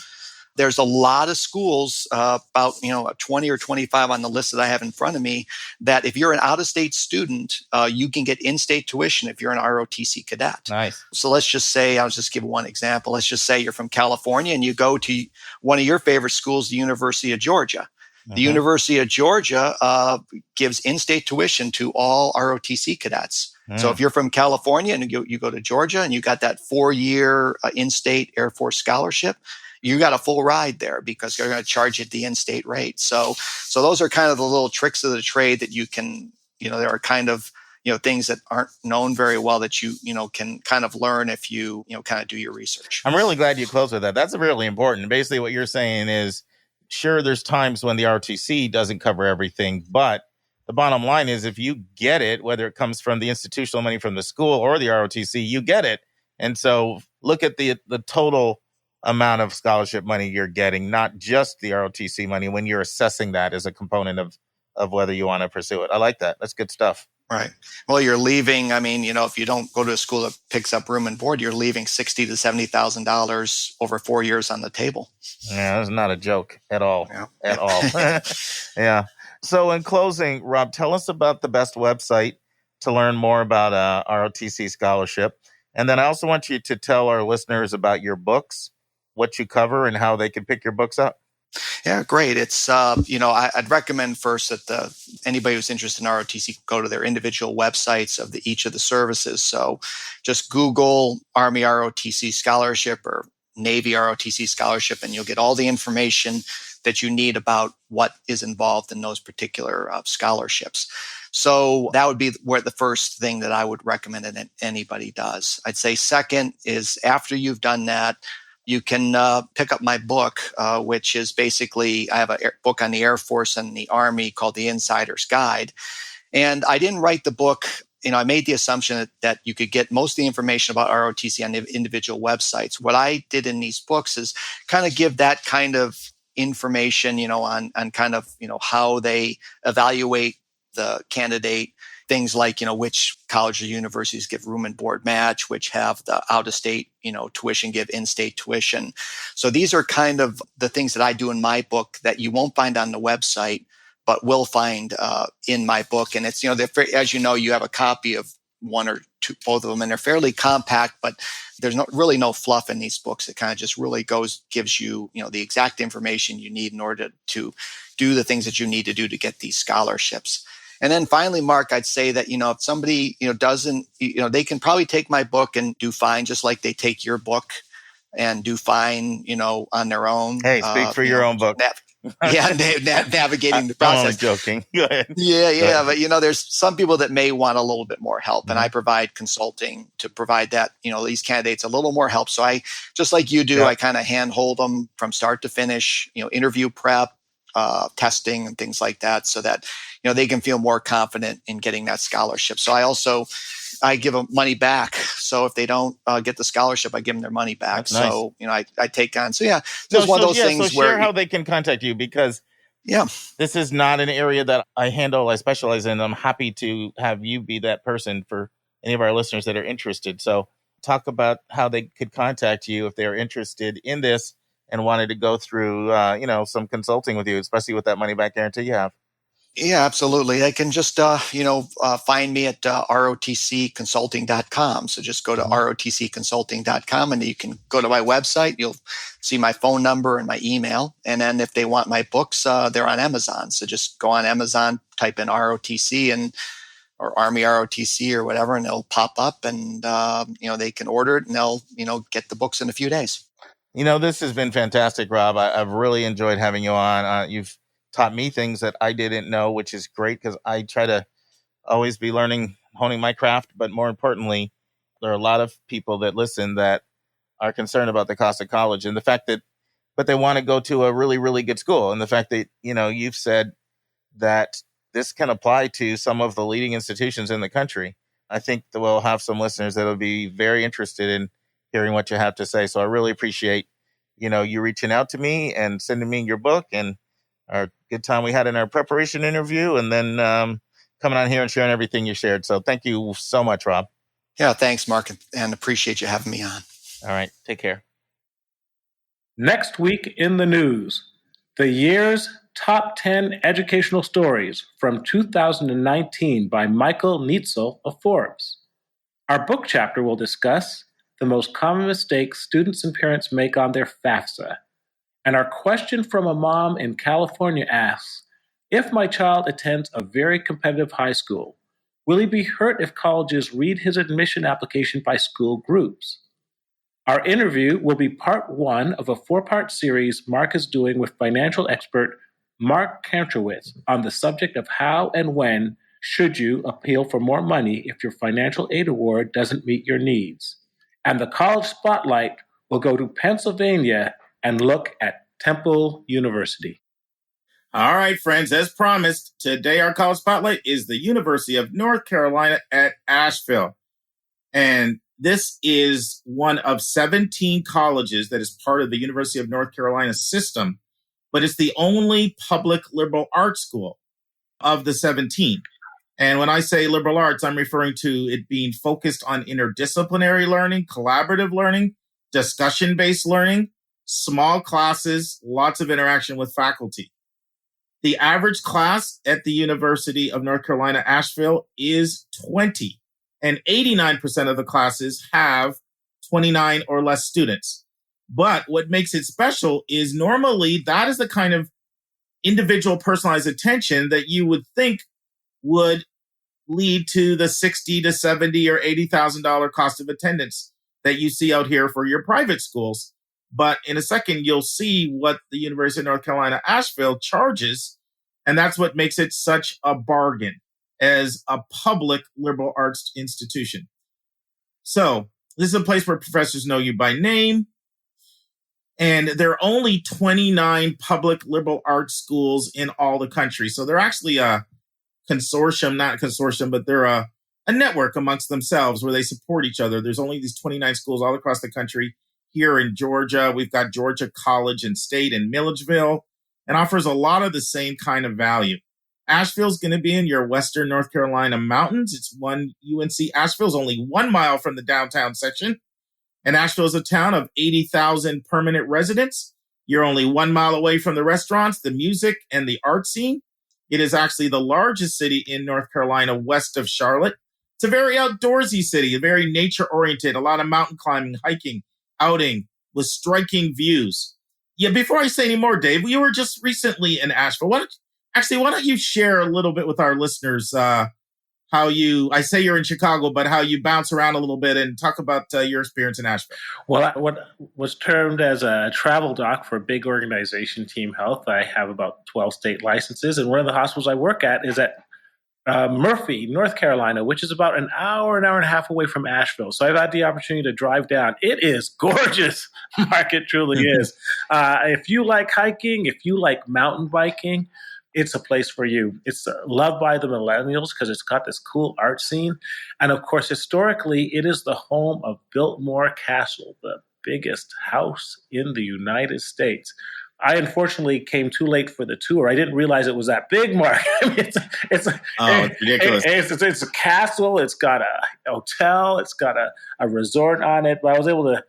There's a lot of schools, about 20 or 25 on the list that I have in front of me, that if you're an out-of-state student, you can get in-state tuition if you're an ROTC cadet. Nice. So let's just say, I'll just give one example. Let's just say you're from California and you go to one of your favorite schools, the University of Georgia. The University of Georgia gives in-state tuition to all ROTC cadets. So if you're from California and you go to Georgia and you got that 4-year in-state Air Force scholarship, you got a full ride there because they're going to charge you at the in-state rate. So those are kind of the little tricks of the trade that you can, there are kind of, things that aren't known very well that you can kind of learn if you, kind of do your research. I'm really glad you closed with that. That's really important. Basically what you're saying is, sure, there's times when the ROTC doesn't cover everything, but the bottom line is if you get it, whether it comes from the institutional money from the school or the ROTC, you get it. And so look at the total amount of scholarship money you're getting, not just the ROTC money, when you're assessing that as a component of whether you want to pursue it. I like that. That's good stuff. Right. Well, you're leaving. I mean, if you don't go to a school that picks up room and board, you're leaving $60,000 to $70,000 over 4 years on the table. Yeah, that's not a joke at all. Yeah. At all. Yeah. So in closing, Rob, tell us about the best website to learn more about ROTC scholarship. And then I also want you to tell our listeners about your books, what you cover, and how they can pick your books up. Yeah, great. It's, I'd recommend first that anybody who's interested in ROTC go to their individual websites of each of the services. So just Google Army ROTC scholarship or Navy ROTC scholarship, and you'll get all the information that you need about what is involved in those particular scholarships. So that would be where the first thing that I would recommend that anybody does. I'd say second is after you've done that, you can pick up my book, which is basically, I have a book on the Air Force and the Army called The Insider's Guide. And I didn't write the book. I made the assumption that you could get most of the information about ROTC on the individual websites. What I did in these books is kind of give that kind of information, on kind of, how they evaluate the candidate. Things like, which college or universities give room and board match, which have the out-of-state, tuition give in-state tuition. So these are kind of the things that I do in my book that you won't find on the website, but will find in my book. And it's, as you know, you have a copy of one or two, both of them, and they're fairly compact, but there's really no fluff in these books. It kind of just really gives you, the exact information you need in order to do the things that you need to do to get these scholarships. And then finally, Mark, I'd say that, if somebody, doesn't, they can probably take my book and do fine, just like they take your book and do fine, on their own. Hey, speak for your own book. Navigating the process. I'm only joking. Go ahead. Yeah. But, there's some people that may want a little bit more help. And I provide consulting to provide that, these candidates a little more help. So I, just like you do, I kind of handhold them from start to finish, interview prep, testing and things like that, so that they can feel more confident in getting that scholarship. So I give them money back. So if they don't get the scholarship, I give them their money back. That's nice. So I take on. So yeah, just one of those things so where share how they can contact you, because this is not an area that I handle. I specialize in. I'm happy to have you be that person for any of our listeners that are interested. So talk about how they could contact you if they're interested in this and wanted to go through, some consulting with you, especially with that money back guarantee you have. Yeah, absolutely. They can just, find me at rotcconsulting.com. So just go to rotcconsulting.com and you can go to my website. You'll see my phone number and my email. And then if they want my books, they're on Amazon. So just go on Amazon, type in ROTC or Army ROTC or whatever, and it'll pop up and, they can order it and they'll, get the books in a few days. This has been fantastic, Rob. I've really enjoyed having you on. You've taught me things that I didn't know, which is great because I try to always be learning, honing my craft. But more importantly, there are a lot of people that listen that are concerned about the cost of college and the fact that, but they want to go to a really, really good school. And the fact that, you've said that this can apply to some of the leading institutions in the country. I think that we'll have some listeners that will be very interested in hearing what you have to say. So I really appreciate, you reaching out to me and sending me your book and our good time we had in our preparation interview, and then coming on here and sharing everything you shared. So thank you so much, Rob. Yeah, thanks, Mark, and appreciate you having me on. All right. Take care. Next week in the news, the year's top 10 educational stories from 2019 by Michael Neitzel of Forbes. Our book chapter will discuss the most common mistakes students and parents make on their FAFSA. And our question from a mom in California asks, if my child attends a very competitive high school, will he be hurt if colleges read his admission application by school groups? Our interview will be part one of a four-part series Mark is doing with financial expert Mark Kantrowitz on the subject of how and when should you appeal for more money if your financial aid award doesn't meet your needs. And the college spotlight will go to Pennsylvania and look at Temple University. All right, friends, as promised, today our college spotlight is the University of North Carolina at Asheville. And this is one of 17 colleges that is part of the University of North Carolina system, but it's the only public liberal arts school of the 17. And when I say liberal arts, I'm referring to it being focused on interdisciplinary learning, collaborative learning, discussion-based learning, small classes, lots of interaction with faculty. The average class at the University of North Carolina, Asheville is 20. And 89% of the classes have 29 or less students. But what makes it special is normally that is the kind of individual personalized attention that you would think would lead to the $60 to $70 or $80,000 cost of attendance that you see out here for your private schools. But in a second, you'll see what the University of North Carolina, Asheville charges. And that's what makes it such a bargain as a public liberal arts institution. So this is a place where professors know you by name. And there are only 29 public liberal arts schools in all the country. So they're actually a consortium, not a consortium, but they're a network amongst themselves where they support each other. There's only these 29 schools all across the country. Here in Georgia, we've got Georgia College and State in Milledgeville, and offers a lot of the same kind of value. Asheville's going to be in your western North Carolina mountains. It's UNC Asheville's only 1 mile from the downtown section. And Asheville is a town of 80,000 permanent residents. You're only 1 mile away from the restaurants, the music, and the art scene. It is actually the largest city in North Carolina west of Charlotte. It's a very outdoorsy city, very nature-oriented, a lot of mountain climbing, hiking, outing with striking views. Yeah, before I say any more, Dave, you were just recently in Asheville. Why don't you share a little bit with our listeners how I say you're in Chicago, but how you bounce around a little bit and talk about your experience in Asheville. Well, what was termed as a travel doc for a big organization, Team Health. I have about 12 state licenses, and one of the hospitals I work at is at Murphy, North Carolina, which is about an hour and a half away from Asheville. So I've had the opportunity to drive down. It is gorgeous, Mark. It truly is. If you like hiking, if you like mountain biking, it's a place for you. It's loved by the millennials because it's got this cool art scene. And of course, historically, it is the home of Biltmore Castle, the biggest house in the United States. I unfortunately came too late for the tour. I didn't realize it was that big, Mark. I mean, it's ridiculous. It's a castle. It's got a hotel. It's got a resort on it. But I was able to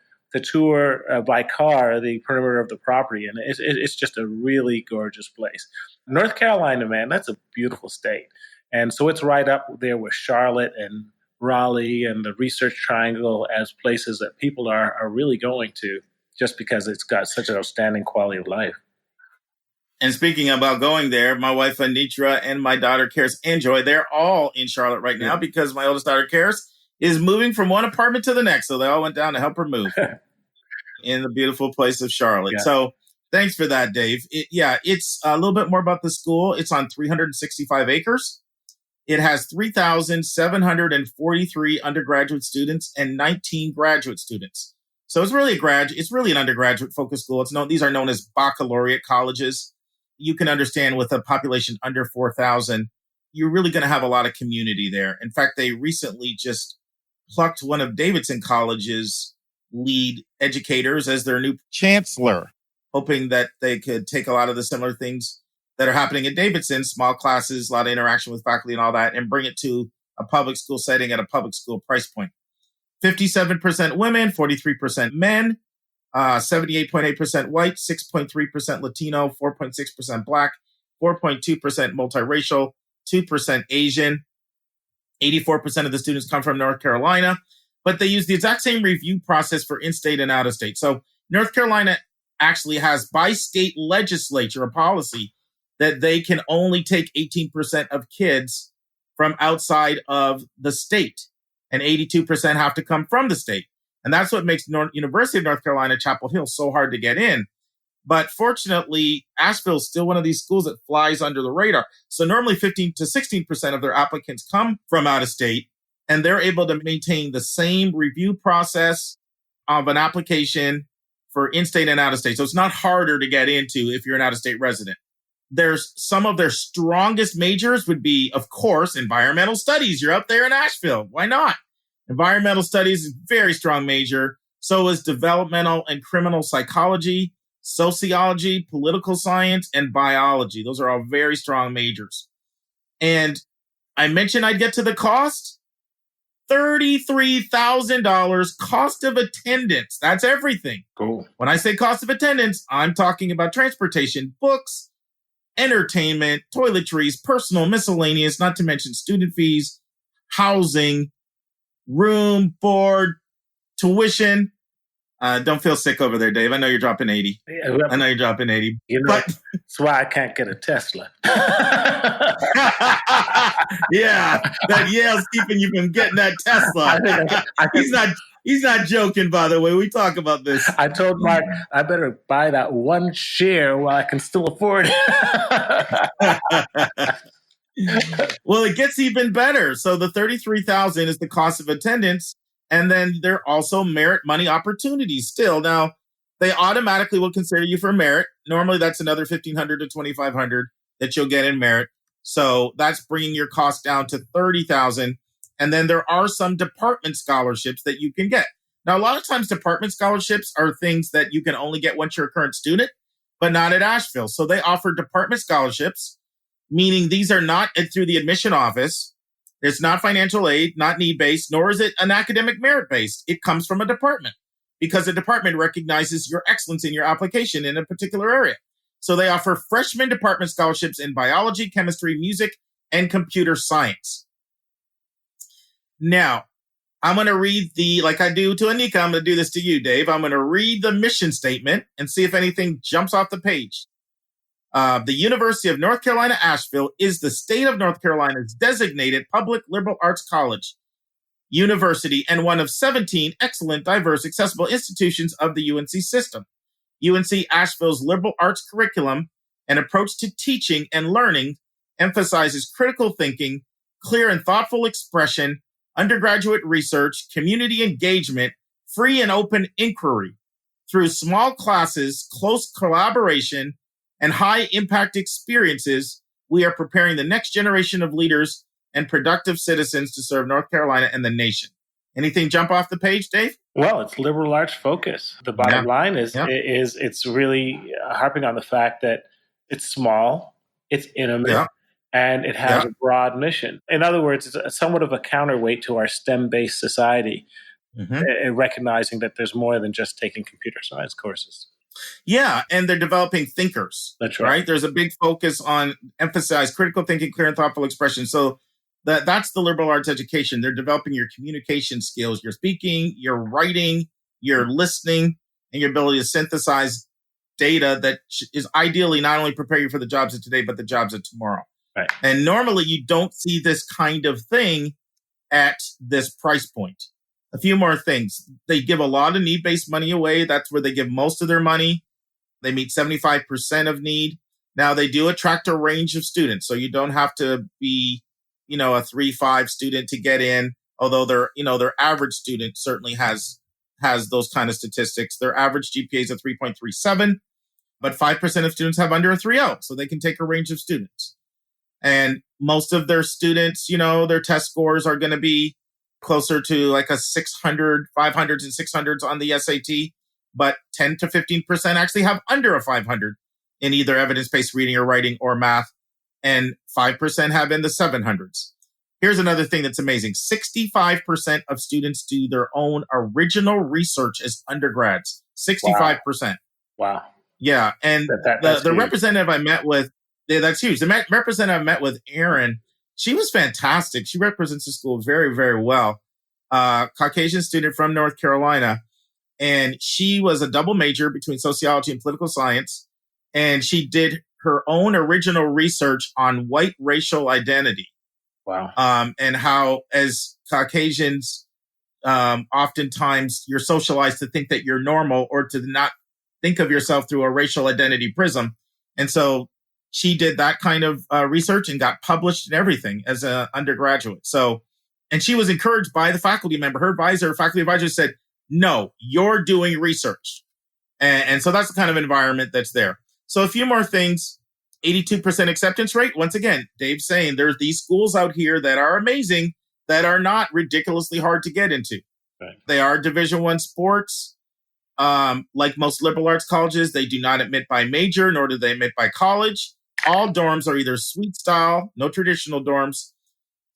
tour by car the perimeter of the property, and it's just a really gorgeous place. North Carolina, man, that's a beautiful state. And so it's right up there with Charlotte and Raleigh and the Research Triangle as places that people are really going to, just because it's got such an outstanding quality of life. And speaking about going there, my wife Anitra and my daughter Karis and Joy, they're all in Charlotte right now because my oldest daughter Karis is moving from one apartment to the next. So they all went down to help her move in the beautiful place of Charlotte. Yeah. So thanks for that, Dave. It's a little bit more about the school. It's on 365 acres. It has 3,743 undergraduate students and 19 graduate students. So it's really an undergraduate focused school. These are known as baccalaureate colleges. You can understand with a population under 4,000, you're really going to have a lot of community there. In fact, they recently just plucked one of Davidson College's lead educators as their new chancellor, hoping that they could take a lot of the similar things that are happening at Davidson, small classes, a lot of interaction with faculty and all that, and bring it to a public school setting at a public school price point. 57% women, 43% men. 78.8% white, 6.3% Latino, 4.6% black, 4.2% multiracial, 2% Asian. 84% of the students come from North Carolina, but they use the exact same review process for in-state and out-of-state. So North Carolina actually has by state legislature a policy that they can only take 18% of kids from outside of the state, and 82% have to come from the state. And that's what makes University of North Carolina, Chapel Hill so hard to get in. But fortunately, Asheville is still one of these schools that flies under the radar. So normally 15 to 16% of their applicants come from out of state, and they're able to maintain the same review process of an application for in-state and out-of-state. So it's not harder to get into if you're an out-of-state resident. There's some of their strongest majors would be, of course, environmental studies. You're up there in Asheville. Why not? Environmental studies is a very strong major. So is developmental and criminal psychology, sociology, political science, and biology. Those are all very strong majors. And I mentioned I'd get to the cost. $33,000 cost of attendance. That's everything. Cool. When I say cost of attendance, I'm talking about transportation, books, entertainment, toiletries, personal, miscellaneous, not to mention student fees, housing, room, board, tuition. Don't feel sick over there, Dave. I know you're dropping 80. Yeah, I know you're dropping 80. You know, that's why I can't get a Tesla. Yeah, that Yale's keeping you from getting that Tesla. He's not joking, by the way. We talk about this. I told Mark I better buy that one share while I can still afford it. Well, it gets even better. So the $33,000 is the cost of attendance. And then there are also merit money opportunities still. Now, they automatically will consider you for merit. Normally, that's another $1,500 to $2,500 that you'll get in merit. So that's bringing your cost down to $30,000. And then there are some department scholarships that you can get. Now, a lot of times department scholarships are things that you can only get once you're a current student, but not at Asheville. So they offer department scholarships, meaning these are not through the admission office. It's not financial aid, not need-based, nor is it an academic merit-based. It comes from a department because the department recognizes your excellence in your application in a particular area. So they offer freshman department scholarships in biology, chemistry, music, and computer science. Now, I'm going to read like I do to Anika, I'm going to do this to you, Dave. I'm going to read the mission statement and see if anything jumps off the page. The University of North Carolina, Asheville is the state of North Carolina's designated public liberal arts college, university, and one of 17 excellent, diverse, accessible institutions of the UNC system. UNC Asheville's liberal arts curriculum and approach to teaching and learning emphasizes critical thinking, clear and thoughtful expression, undergraduate research, community engagement, free and open inquiry. Through small classes, close collaboration, and high-impact experiences, we are preparing the next generation of leaders and productive citizens to serve North Carolina and the nation. Anything jump off the page, Dave? Well, it's liberal arts focus. The bottom line is it's really harping on the fact that it's small, it's intimate, and it has a broad mission. In other words, it's somewhat of a counterweight to our STEM-based society, and recognizing that there's more than just taking computer science courses. Yeah, and they're developing thinkers. That's right. There's a big focus on emphasize critical thinking, clear and thoughtful expression. So that's the liberal arts education. They're developing your communication skills, your speaking, your writing, your listening, and your ability to synthesize data that is ideally not only prepare you for the jobs of today, but the jobs of tomorrow. Right. And normally you don't see this kind of thing at this price point. A few more things. They give a lot of need-based money away. That's where they give most of their money. They meet 75% of need. Now, they do attract a range of students, so you don't have to be, a 3.5 student to get in, although their average student certainly has those kind of statistics. Their average GPA is a 3.37, but 5% of students have under a 3.0, so they can take a range of students. And most of their students, their test scores are going to be closer to like a 600, 500s and 600s on the SAT, but 10 to 15% actually have under a 500 in either evidence-based reading or writing or math, and 5% have in the 700s. Here's another thing that's amazing. 65% of students do their own original research as undergrads. 65%. Wow. Yeah. And the representative I met with, that's huge. The representative I met with, Erin, she was fantastic. She represents the school very, very well. Caucasian student from North Carolina. And she was a double major between sociology and political science. And she did her own original research on white racial identity. Wow. And how, as Caucasians, oftentimes you're socialized to think that you're normal or to not think of yourself through a racial identity prism. And so she did that kind of research and got published and everything as an undergraduate. So, and she was encouraged by the faculty member. Her faculty advisor said, no, you're doing research. And so that's the kind of environment that's there. So a few more things. 82% acceptance rate. Once again, Dave's saying there's these schools out here that are amazing, that are not ridiculously hard to get into. Right. They are Division I sports. Like most liberal arts colleges, they do not admit by major, nor do they admit by college. All dorms are either suite style, no traditional dorms.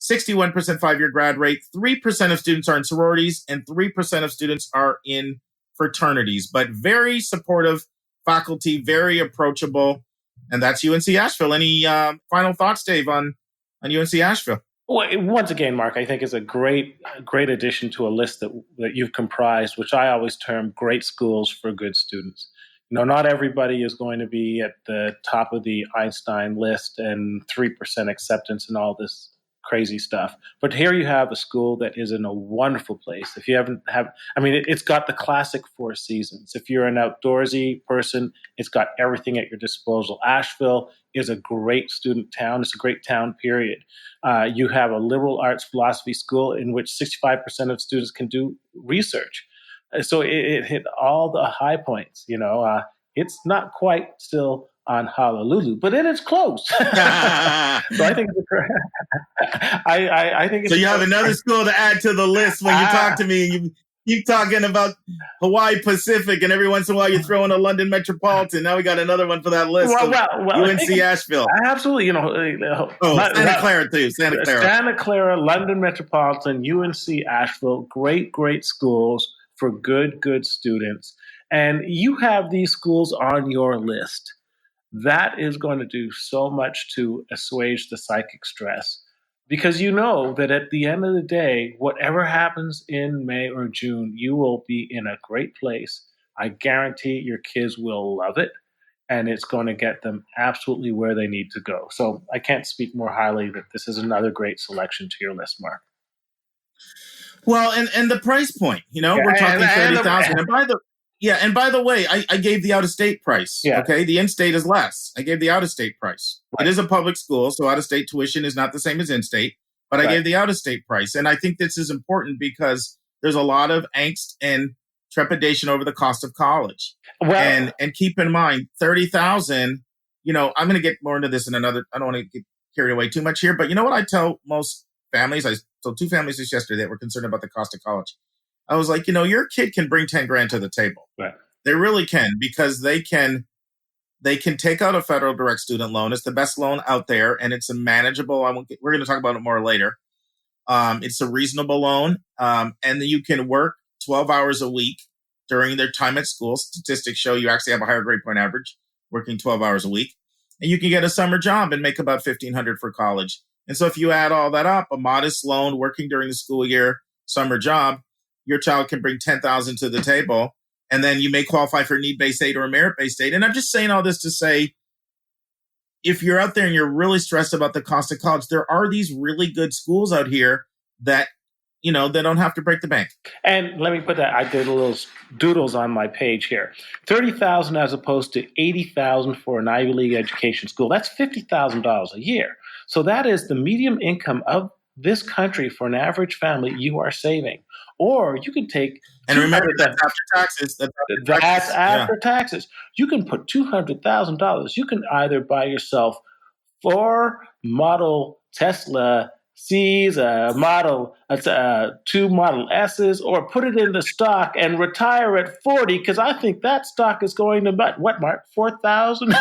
61% 5-year grad rate. 3% of students are in sororities, and 3% of students are in fraternities. But very supportive faculty, very approachable. And that's UNC Asheville. Any final thoughts, Dave, on UNC Asheville? Well, once again, Mark, I think it's a great addition to a list that you've comprised, which I always term great schools for good students. You know, not everybody is going to be at the top of the Einstein list and 3% acceptance and all this crazy stuff. But here you have a school that is in a wonderful place. If you it's got the classic 4 seasons. If you're an outdoorsy person, it's got everything at your disposal. Asheville is a great student town. It's a great town, period. You have a liberal arts philosophy school in which 65% of students can do research. So it hit all the high points, you know. It's not quite still on Honolulu, but it is close. So I think I think it's so you have another school to add to the list when you talk to me. You keep talking about Hawaii Pacific, and every once in a while you throw in a London Metropolitan. Now we got another one for that list. UNC Asheville. Absolutely, you know. Santa Clara too. Santa Clara, London Metropolitan, UNC Asheville. Great schools for good students. And you have these schools on your list. That is going to do so much to assuage the psychic stress, because you know that at the end of the day, whatever happens in May or June, you will be in a great place. I guarantee your kids will love it, and it's going to get them absolutely where they need to go. So I can't speak more highly that this is another great selection to your list, Mark. Well, and the price point, you know, we're talking $30,000. And by the way, I gave the out-of-state price. Yeah. Okay, the in-state is less. I gave the out-of-state price. Right. It is a public school, so out-of-state tuition is not the same as in-state. But I gave the out-of-state price, and I think this is important because there's a lot of angst and trepidation over the cost of college. Well, and keep in mind, $30,000. You know, I'm going to get more into this in another. I don't want to get carried away too much here, but you know what I tell most families? I told 2 families this yesterday that were concerned about the cost of college. I was like, you know, your kid can bring $10,000 to the table. Right. They really can, because they can take out a federal direct student loan. It's the best loan out there, and it's a manageable. We're going to talk about it more later. It's a reasonable loan, and then you can work 12 hours a week during their time at school. Statistics show you actually have a higher grade point average working 12 hours a week, and you can get a summer job and make about $1,500 for college. And so if you add all that up, a modest loan, working during the school year, summer job, your child can bring $10,000 to the table, and then you may qualify for need-based aid or a merit-based aid. And I'm just saying all this to say, if you're out there and you're really stressed about the cost of college, there are these really good schools out here that, you know, they don't have to break the bank. And let me put that, I did a little doodles on my page here. $30,000 as opposed to $80,000 for an Ivy League education school. That's $50,000 a year. So that is the median income of this country for an average family you are saving. Or you can take, and remember that's after taxes. That's after taxes. You can put $200,000. You can either buy yourself 4 model Tesla C's, two Model S's, or put it into stock and retire at 40, because I think that stock is going to, what, Mark, 4,000?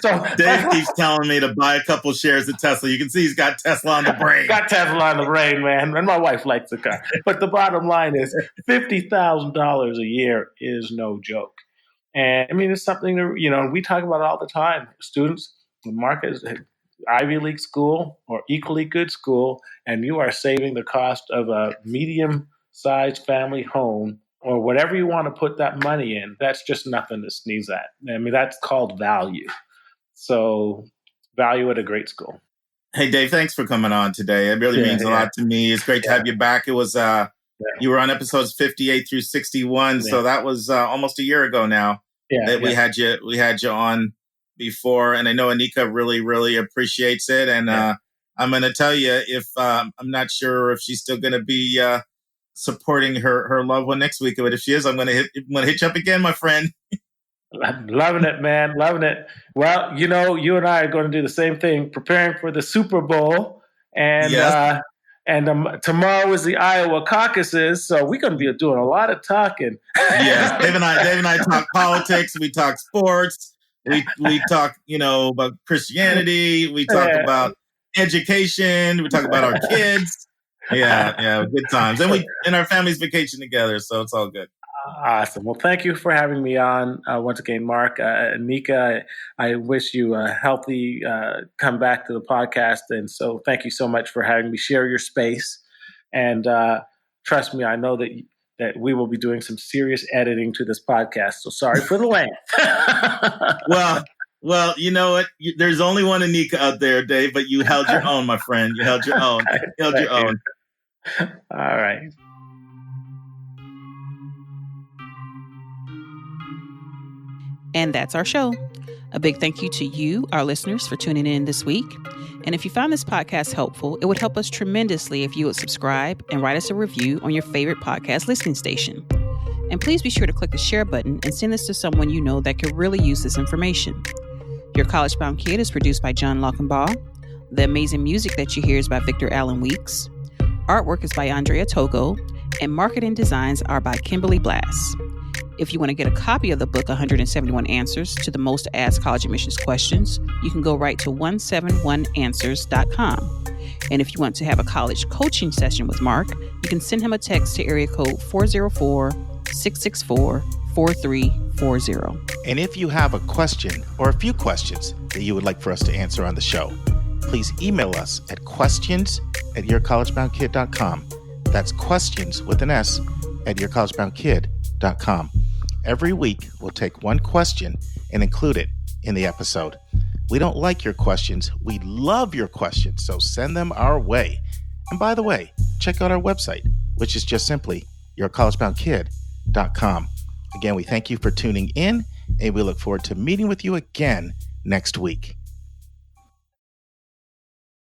So Dave keeps telling me to buy a couple shares of Tesla. You can see he's got Tesla on the brain. Got Tesla on the brain, man. And my wife likes the car. But the bottom line is $50,000 a year is no joke. And I mean, it's something that, we talk about all the time. Students, Mark is Ivy League school or equally good school, and you are saving the cost of a medium-sized family home or whatever you want to put that money in. That's just nothing to sneeze at. I mean, that's called value. So value at a great school. Hey, Dave, thanks for coming on today. It really means a lot to me. It's great to have you back. It was you were on episodes 58 through 61, so that was almost a year ago now that we had you on before, and I know Anika really, really appreciates it. And I'm going to tell you, if I'm not sure if she's still going to be supporting her loved one next week, but if she is, I'm going to hit you up again, my friend. Loving it, man. Loving it. Well, you and I are going to do the same thing, preparing for the Super Bowl. And tomorrow is the Iowa caucuses. So we're going to be doing a lot of talking. Yes. Dave and I talk politics. We talk sports. We talk, about Christianity. We talk about education. We talk about our kids. Yeah. Good times. And our families vacation together. So it's all good. Awesome. Well, thank you for having me on once again, Mark. Anika, I wish you a healthy comeback to the podcast. And so thank you so much for having me share your space. And trust me, I know that we will be doing some serious editing to this podcast. So sorry for the length. Well, you know what? There's only one Anika out there, Dave, but you held your own, my friend. You held your own. All right. And that's our show. A big thank you to you, our listeners, for tuning in this week. And if you found this podcast helpful, it would help us tremendously if you would subscribe and write us a review on your favorite podcast listening station. And please be sure to click the share button and send this to someone you know that could really use this information. Your College Bound Kid is produced by John Lockenbaugh. The amazing music that you hear is by Victor Allen Weeks. Artwork is by Andrea Togo. And marketing designs are by Kimberly Blass. If you want to get a copy of the book, 171 Answers to the Most Asked College Admissions Questions, you can go right to 171answers.com. And if you want to have a college coaching session with Mark, you can send him a text to area code 404-664-4340. And if you have a question or a few questions that you would like for us to answer on the show, please email us at questions@yourcollegeboundkid.com. That's questions with an S at yourcollegeboundkid.com. Every week, we'll take one question and include it in the episode. We don't like your questions. We love your questions, so send them our way. And by the way, check out our website, which is just simply yourcollegeboundkid.com. Again, we thank you for tuning in, and we look forward to meeting with you again next week.